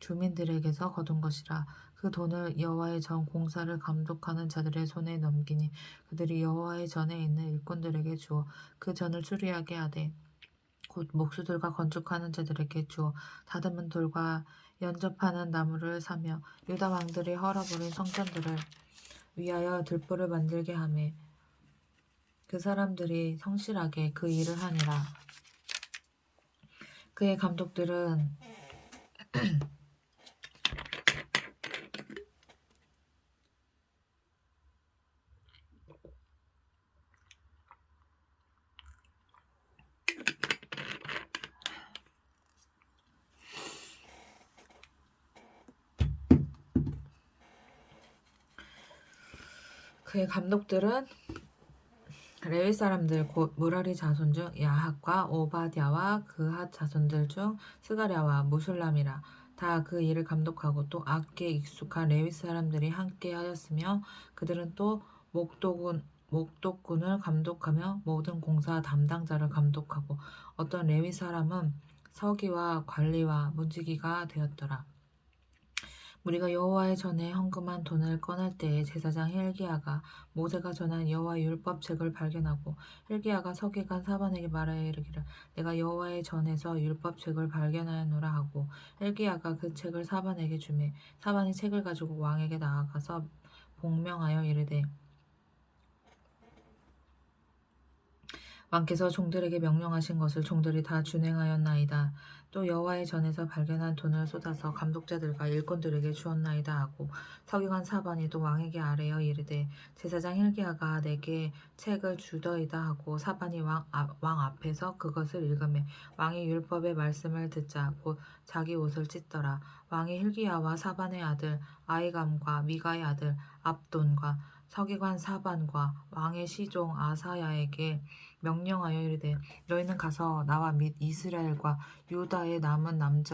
주민들에게서 거둔 것이라. 그 돈을 여호와의 전 공사를 감독하는 자들의 손에 넘기니 그들이 여호와의 전에 있는 일꾼들에게 주어 그 전을 수리하게 하되 곧 목수들과 건축하는 자들에게 주어 다듬은 돌과 연접하는 나무를 사며 유다 왕들이 헐어버린 성전들을 위하여 들보를 만들게 하매 그 사람들이 성실하게 그 일을 하니라. 그의 감독들은 레위 사람들 곧 무라리 자손 중 야핫과 오바댜와 그핫 자손들 중 스가랴와 무술람이라. 다 그 일을 감독하고 또 악기에 익숙한 레위 사람들이 함께 하였으며 그들은 또 목독군을 감독하며 모든 공사 담당자를 감독하고 어떤 레위 사람은 서기와 관리와 문지기가 되었더라. 우리가 여호와의 전에 헌금한 돈을 꺼낼 때에 제사장 힐기야가 모세가 전한 여호와의 율법책을 발견하고 힐기야가 서기관 사반에게 말하여 이르기를 내가 여호와의 전에서 율법책을 발견하였노라 하고 힐기야가 그 책을 사반에게 주매 사반이 책을 가지고 왕에게 나아가서 복명하여 이르되 왕께서 종들에게 명령하신 것을 종들이 다 준행하였나이다. 또 여호와의 전에서 발견한 돈을 쏟아서 감독자들과 일꾼들에게 주었나이다 하고 서기관 사반이 또 왕에게 아뢰어 이르되 제사장 hil기야가 내게 책을 주더이다 하고 사반이 왕 앞에서 그것을 읽으매 왕이 율법의 말씀을 듣자 곧 자기 옷을 찢더라. 왕이 hil기야와 사반의 아들 아히감과 미가의 아들 압돈과 서기관 사반과 왕의 시종 아사야에게 명령하여 이르되 너희는 가서 나와 및 이스라엘과 유다의 남은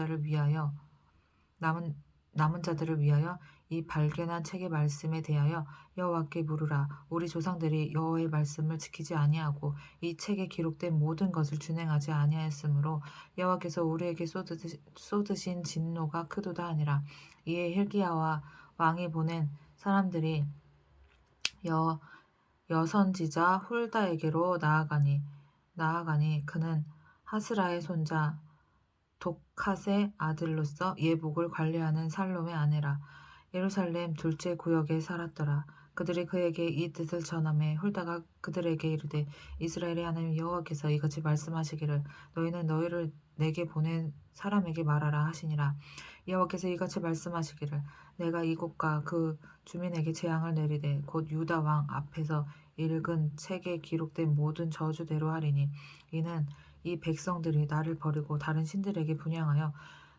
자들을 위하여 이 발견한 책의 말씀에 대하여 여호와께 물으라. 우리 조상들이 여호와의 말씀을 지키지 아니하고 이 책에 기록된 모든 것을 준행하지 아니하였으므로 여호와께서 우리에게 쏟으신 진노가 크도다 하니라. 이에 hil기야와 왕이 보낸 사람들이 여선지자 훌다에게로 나아가니 그는 하스라의 손자 독핫의 아들로서 예복을 관리하는 살롬의 아내라. 예루살렘 둘째 구역에 살았더라. 그들이 그에게 이 뜻을 전하매 훌다가 그들에게 이르되 이스라엘의 하나님 여호와께서 이같이 말씀하시기를 너희는 너희를 내게 보낸 사람에게 말하라 하시니라. 여호와께서 이같이 말씀하시기를 내가 이곳과 그 주민에게 재앙을 내리되 곧 유다 왕 앞에서 읽은 책에 기록된 모든 저주대로 하리니 이는 이 백성들이 나를 버리고 다른 신들에게 분향하여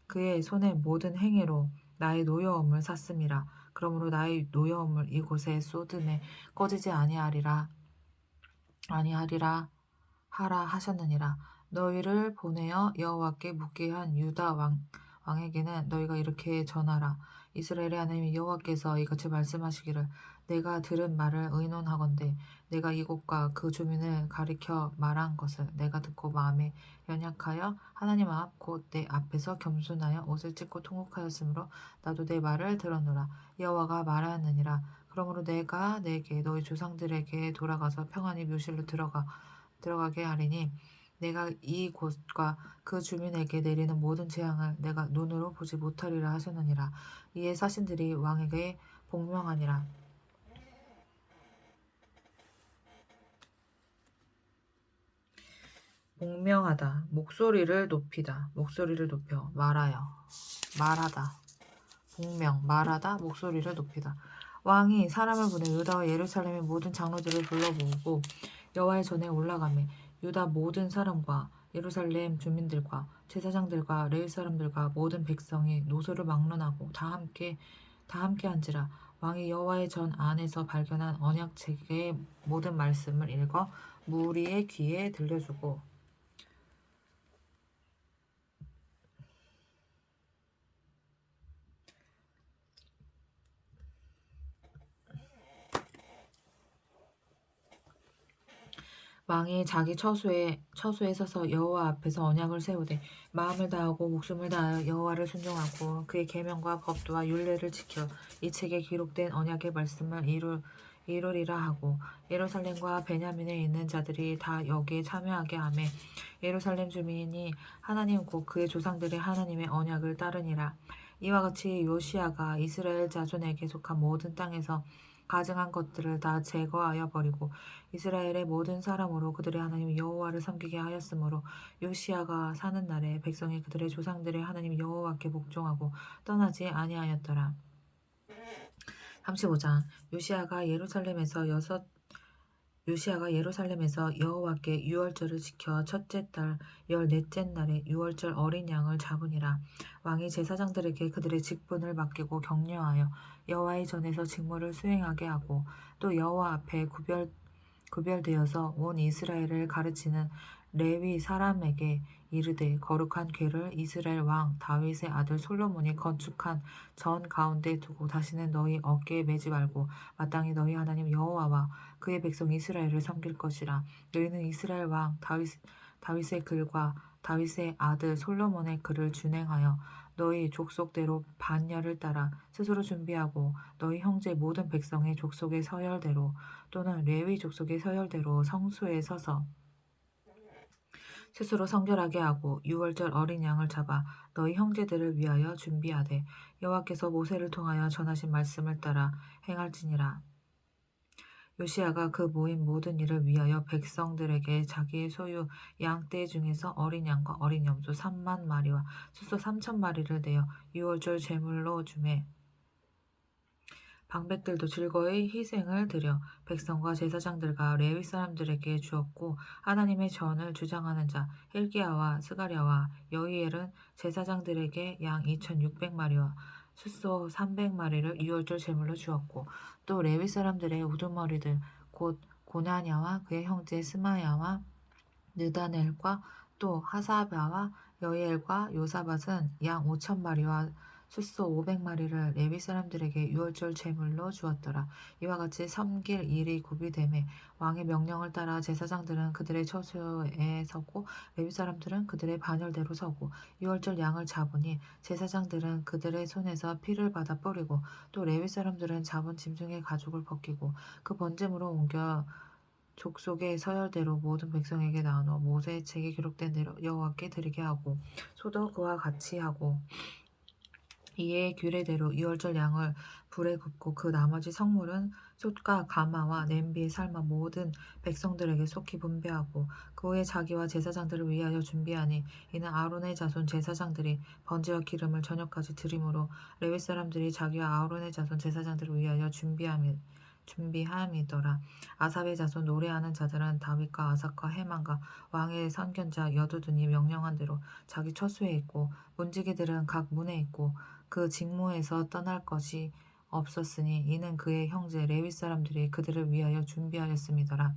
그의 손의 모든 행위로 나의 노여움을 샀음이라. 그러므로 나의 노여움을 이곳에 쏟음에 꺼지지 아니하리라 하라 하셨느니라. 너희를 보내어 여호와께 묻게 한 유다 왕에게는 너희가 이렇게 전하라. 이스라엘의 하나님 여호와께서 이같이 말씀하시기를 내가 들은 말을 의논하건대 내가 이곳과 그 주민을 가리켜 말한 것을 내가 듣고 마음에 연약하여 하나님 앞 곧 내 앞에서 겸손하여 옷을 찢고 통곡하였으므로 나도 내 말을 들었노라. 여호와가 말하였느니라. 그러므로 내가 내게 너희 조상들에게 돌아가서 평안히 묘실로 들어가게 하리니 내가 이 곳과 그 주민에게 내리는 모든 재앙을 내가 눈으로 보지 못하리라 하셨느니라. 이에 사신들이 왕에게 복명하니라. 복명하다 목소리를 높여 말하다 말하다 목소리를 높이다. 왕이 사람을 보내 유다와 예루살렘의 모든 장로들을 불러모으고 여호와의 전에 올라가매 유다 모든 사람과 예루살렘 주민들과 제사장들과 레위 사람들과 모든 백성이 노소를 막론하고 다 함께 한지라. 왕이 여호와의 전 안에서 발견한 언약책의 모든 말씀을 읽어 무리의 귀에 들려주고 왕이 자기 처소에 서서 여호와 앞에서 언약을 세우되 마음을 다하고 목숨을 다하여 여호와를 순종하고 그의 계명과 법도와 율례를 지켜 이 책에 기록된 언약의 말씀을 이루리라 하고 예루살렘과 베냐민에 있는 자들이 다 여기에 참여하게 하매 예루살렘 주민이 하나님 곧 그의 조상들의 하나님의 언약을 따르니라. 이와 같이 요시야가 이스라엘 자손에게 속한 모든 땅에서 가증한 것들을 다 제거하여 버리고 이스라엘의 모든 사람으로 그들의 하나님 여호와를 섬기게 하였으므로 요시야가 사는 날에 백성이 그들의 조상들의 하나님 여호와께 복종하고 떠나지 아니하였더라. 35장 요시야가 예루살렘에서 여호와께 유월절을 지켜 첫째 달 14째 날에 유월절 어린 양을 잡으니라. 왕이 제사장들에게 그들의 직분을 맡기고 격려하여 여호와의 전에서 직무를 수행하게 하고 또 여호와 앞에 구별되어서 온 이스라엘을 가르치는 레위 사람에게 이르되 거룩한 궤를 이스라엘 왕 다윗의 아들 솔로몬이 건축한 전 가운데 두고 다시는 너희 어깨에 매지 말고 마땅히 너희 하나님 여호와와 그의 백성 이스라엘을 섬길 것이라. 너희는 이스라엘 왕 다윗의 글과 다윗의 아들 솔로몬의 글을 준행하여 너희 족속대로 반열을 따라 스스로 준비하고 너희 형제 모든 백성의 족속의 서열대로 또는 레위 족속의 서열대로 성수에 서서 스스로 성결하게 하고 유월절 어린 양을 잡아 너희 형제들을 위하여 준비하되 여호와께서 모세를 통하여 전하신 말씀을 따라 행할지니라. 요시야가 그 모인 모든 일을 위하여 백성들에게 자기의 소유 양떼 중에서 어린 양과 어린 염소 3만 마리와 숫소 3천 마리를 내어 유월절 제물로 주매 방백들도 즐거이 희생을 드려 백성과 제사장들과 레위 사람들에게 주었고 하나님의 전을 주장하는 자 힐기야와 스가랴와 여이엘은 제사장들에게 양 2,600마리와 숫소 300마리를 유월절 제물로 주었고 또 레위 사람들의 우두머리들 곧 고냐냐와 그의 형제 스마야와 느다넬과 또 하사랴와 여이엘과 요사밧은 양 5,000마리와 숫소 500마리를 레위 사람들에게 유월절 제물로 주었더라. 이와 같이 섬길 일이 구비되매 왕의 명령을 따라 제사장들은 그들의 처소에 서고 레위 사람들은 그들의 반열대로 서고 유월절 양을 잡으니 제사장들은 그들의 손에서 피를 받아 뿌리고 또 레위 사람들은 잡은 짐승의 가죽을 벗기고 그 번제물로 옮겨 족속의 서열대로 모든 백성에게 나누어 모세의 책에 기록된 대로 여호와께 드리게 하고 소도 그와 같이 하고 이에 규례대로 유월절 양을 불에 굽고 그 나머지 성물은 솥과 가마와 냄비에 삶아 모든 백성들에게 속히 분배하고 그 후에 자기와 제사장들을 위하여 준비하니 이는 아론의 자손 제사장들이 번제와 기름을 저녁까지 드림으로 레위 사람들이 자기와 아론의 자손 제사장들을 위하여 준비함이더라. 아삽의 자손 노래하는 자들은 다윗과 아삭과 헤만과 왕의 선견자 여두둔이 명령한 대로 자기 처소에 있고 문지기들은 각 문에 있고 그 직무에서 떠날 것이 없었으니 이는 그의 형제 레위 사람들이 그들을 위하여 준비하였음이더라.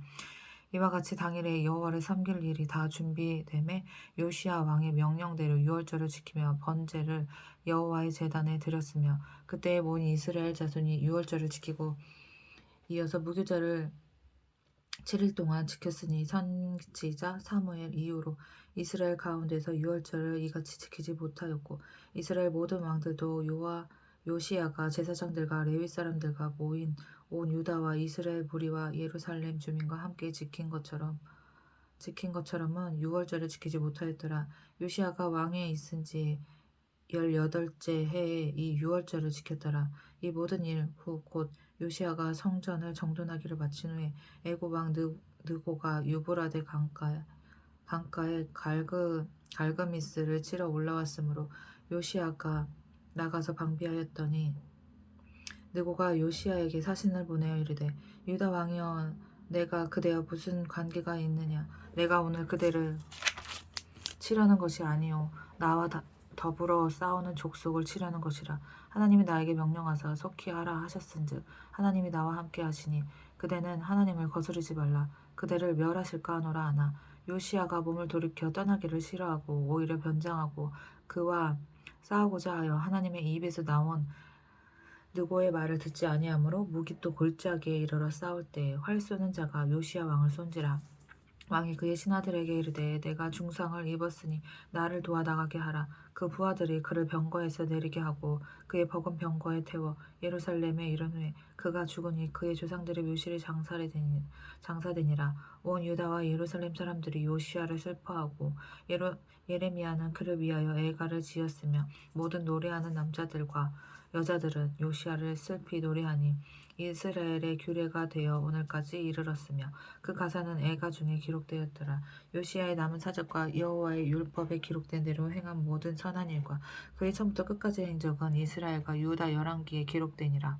이와 같이 당일에 여호와를 섬길 일이 다 준비되매 요시야 왕의 명령대로 유월절을 지키며 번제를 여호와의 제단에 드렸으며 그때에 온 이스라엘 자손이 유월절을 지키고 이어서 무교절을 7일 동안 지켰으니 선지자 사무엘 이후로 이스라엘 가운데서 유월절을 이같이 지키지 못하였고 이스라엘 모든 왕들도 요시야가 제사장들과 레위 사람들과 모인 온 유다와 이스라엘 무리와 예루살렘 주민과 함께 지킨 것처럼은 유월절을 지키지 못하였더라. 요시야가 왕위에 있은 지 18째 해에 이 유월절을 지켰더라. 이 모든 일 후 곧 요시야가 성전을 정돈하기를 마친 후에 애굽 왕 느고가 유브라데 강가에 갈그미스를 치러 올라왔으므로 요시야가 나가서 방비하였더니 느고가 요시야에게 사신을 보내어 이르되 유다 왕이여 내가 그대와 무슨 관계가 있느냐 내가 오늘 그대를 치려는 것이 아니요 나와 더불어 싸우는 족속을 치려는 것이라. 하나님이 나에게 명령하사 속히 하라 하셨은즉 하나님이 나와 함께 하시니 그대는 하나님을 거스르지 말라. 그대를 멸하실까 하노라 하나 요시야가 몸을 돌이켜 떠나기를 싫어하고 오히려 변장하고 그와 싸우고자 하여 하나님의 입에서 나온 느고의 말을 듣지 아니하므로 무기 또 골짜기에 이르러 싸울 때에 활 쏘는 자가 요시야 왕을 쏜지라. 왕이 그의 신하들에게 이르되 내가 중상을 입었으니 나를 도와 나가게 하라. 그 부하들이 그를 병거에서 내리게 하고 그의 버금 병거에 태워 예루살렘에 이른 후에 그가 죽으니 그의 조상들의 묘실이 장사되니라. 온 유다와 예루살렘 사람들이 요시야를 슬퍼하고 예레미야는 그를 위하여 애가를 지었으며 모든 노래하는 남자들과 여자들은 요시야를 슬피 노래하니 이스라엘의 규례가 되어 오늘까지 이르렀으며 그 가사는 애가 중에 기록되었더라. 요시야의 남은 사적과 여호와의 율법에 기록된 대로 행한 모든 선한 일과 그의 처음부터 끝까지의 행적은 이스라엘과 유다 열왕기에 기록되니라.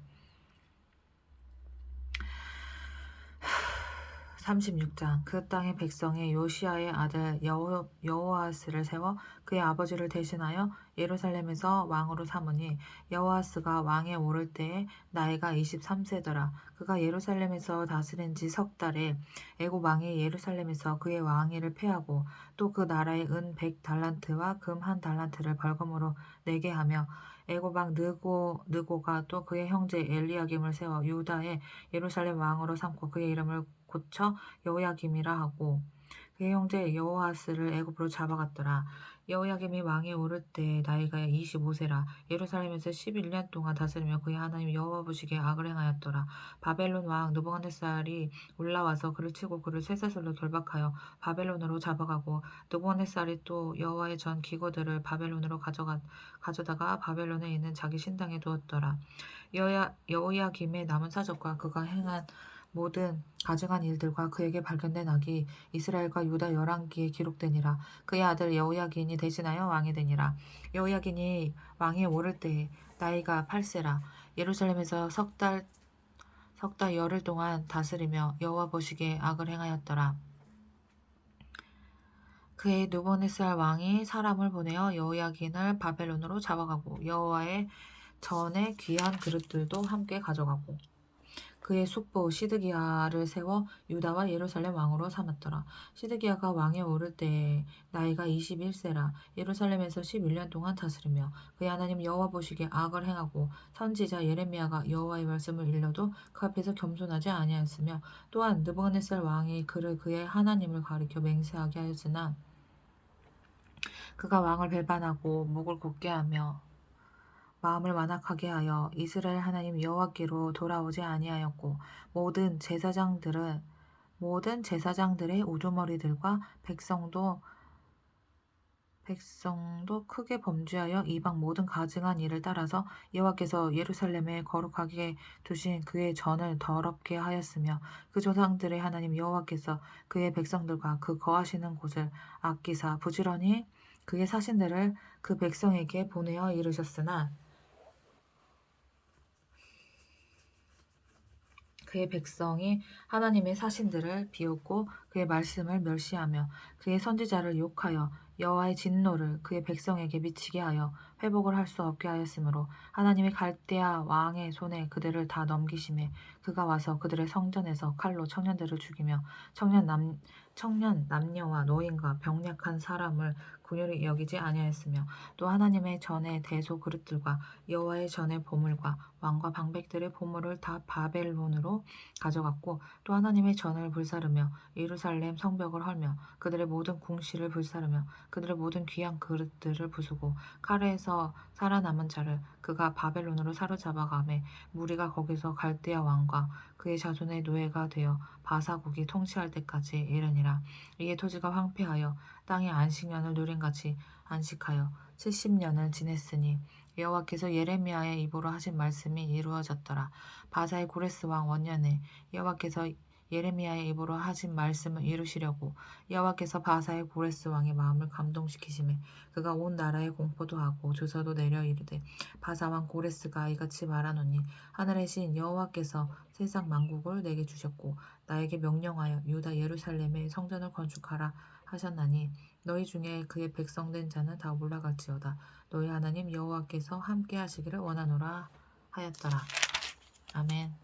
36장 그 땅의 백성이 요시야의 아들 여호아스를 세워 그의 아버지를 대신하여 예루살렘에서 왕으로 삼으니 여호아스가 왕에 오를 때에 나이가 23세더라. 그가 예루살렘에서 다스린 지 석 달에 애굽 왕이 예루살렘에서 그의 왕위를 폐하고 또 그 나라에 은 100달란트와 금 1달란트를 벌금으로 내게 하며 애굽 왕 느고가 또 그의 형제 엘리야김을 세워 유다의 예루살렘 왕으로 삼고 그의 이름을 고쳐 여호야김이라 하고 그의 형제 여호아스를 애굽으로 잡아갔더라. 여호야김이 왕에 오를 때 나이가 25세라. 예루살렘에서 11년 동안 다스리며 그의 하나님 여호와 보시기에 악을 행하였더라. 바벨론 왕 느부갓네살이 올라와서 그를 치고 그를 쇠사슬로 결박하여 바벨론으로 잡아가고 느부갓네살이 또 여호와의 전 기구들을 바벨론으로 가져다가 바벨론에 있는 자기 신당에 두었더라. 여호야김의 남은 사적과 그가 행한 모든 가증한 일들과 그에게 발견된 악이 이스라엘과 유다 열왕기에 기록되니라. 그의 아들 여호야긴이 대신하여 왕이 되니라. 여호야긴이 왕에 오를 때에 나이가 8세라. 예루살렘에서 석 달 열흘 동안 다스리며 여호와 보시기에 악을 행하였더라. 그의 느부갓네살 왕이 사람을 보내어 여호야긴을 바벨론으로 잡아가고 여호와의 전에 귀한 그릇들도 함께 가져가고 그의 숙부 시드기야를 세워 유다와 예루살렘 왕으로 삼았더라. 시드기야가 왕에 오를 때에 나이가 21세라. 예루살렘에서 11년 동안 다스리며 그의 하나님 여호와 보시기에 악을 행하고 선지자 예레미야가 여호와의 말씀을 일러도 그 앞에서 겸손하지 아니하였으며 또한 느부갓네살 왕이 그를 그의 하나님을 가리켜 맹세하게 하였으나 그가 왕을 배반하고 목을 곧게 하며 마음을 완악하게 하여 이스라엘 하나님 여호와께로 돌아오지 아니하였고 모든 제사장들의 우두머리들과 백성도 크게 범죄하여 이방 모든 가증한 일을 따라서 여호와께서 예루살렘에 거룩하게 두신 그의 전을 더럽게 하였으며 그 조상들의 하나님 여호와께서 그의 백성들과 그 거하시는 곳을 아끼사 부지런히 그의 사신들을 그 백성에게 보내어 이르셨으나 그의 백성이 하나님의 사신들을 비웃고 그의 말씀을 멸시하며 그의 선지자를 욕하여 여호와의 진노를 그의 백성에게 미치게 하여 회복을 할 수 없게 하였으므로 하나님의 갈대아 왕의 손에 그들을 다 넘기심에 그가 와서 그들의 성전에서 칼로 청년들을 죽이며 청년 남녀와 노인과 병약한 사람을 긍휼히 여기지 아니하였으며 또 하나님의 전의 대소 그릇들과 여호와의 전의 보물과 왕과 방백들의 보물을 다 바벨론으로 가져갔고 또 하나님의 전을 불사르며 예루살렘 성벽을 헐며 그들의 모든 궁실을 불사르며 그들의 모든 귀한 그릇들을 부수고 칼에서 살아남은 자를 그가 바벨론으로 사로잡아가매 무리가 거기서 갈대아 왕과 그의 자손의 노예가 되어 바사국이 통치할 때까지 이르니라. 이에 토지가 황폐하여 땅의 안식년을 누린같이 안식하여 70년을 지냈으니 여호와께서 예레미야의 입으로 하신 말씀이 이루어졌더라. 바사의 고레스 왕 원년에 여호와께서 예레미야의 입으로 하신 말씀을 이루시려고 여호와께서 바사의 고레스 왕의 마음을 감동시키심에 그가 온 나라에 공포도 하고 조서도 내려 이르되 바사 왕 고레스가 이같이 말하노니 하늘의 신 여호와께서 세상 만국을 내게 주셨고 나에게 명령하여 유다 예루살렘의 성전을 건축하라 하셨나니 너희 중에 그의 백성된 자는 다 올라갈지어다. 너희 하나님 여호와께서 함께 하시기를 원하노라 하였더라. 아멘.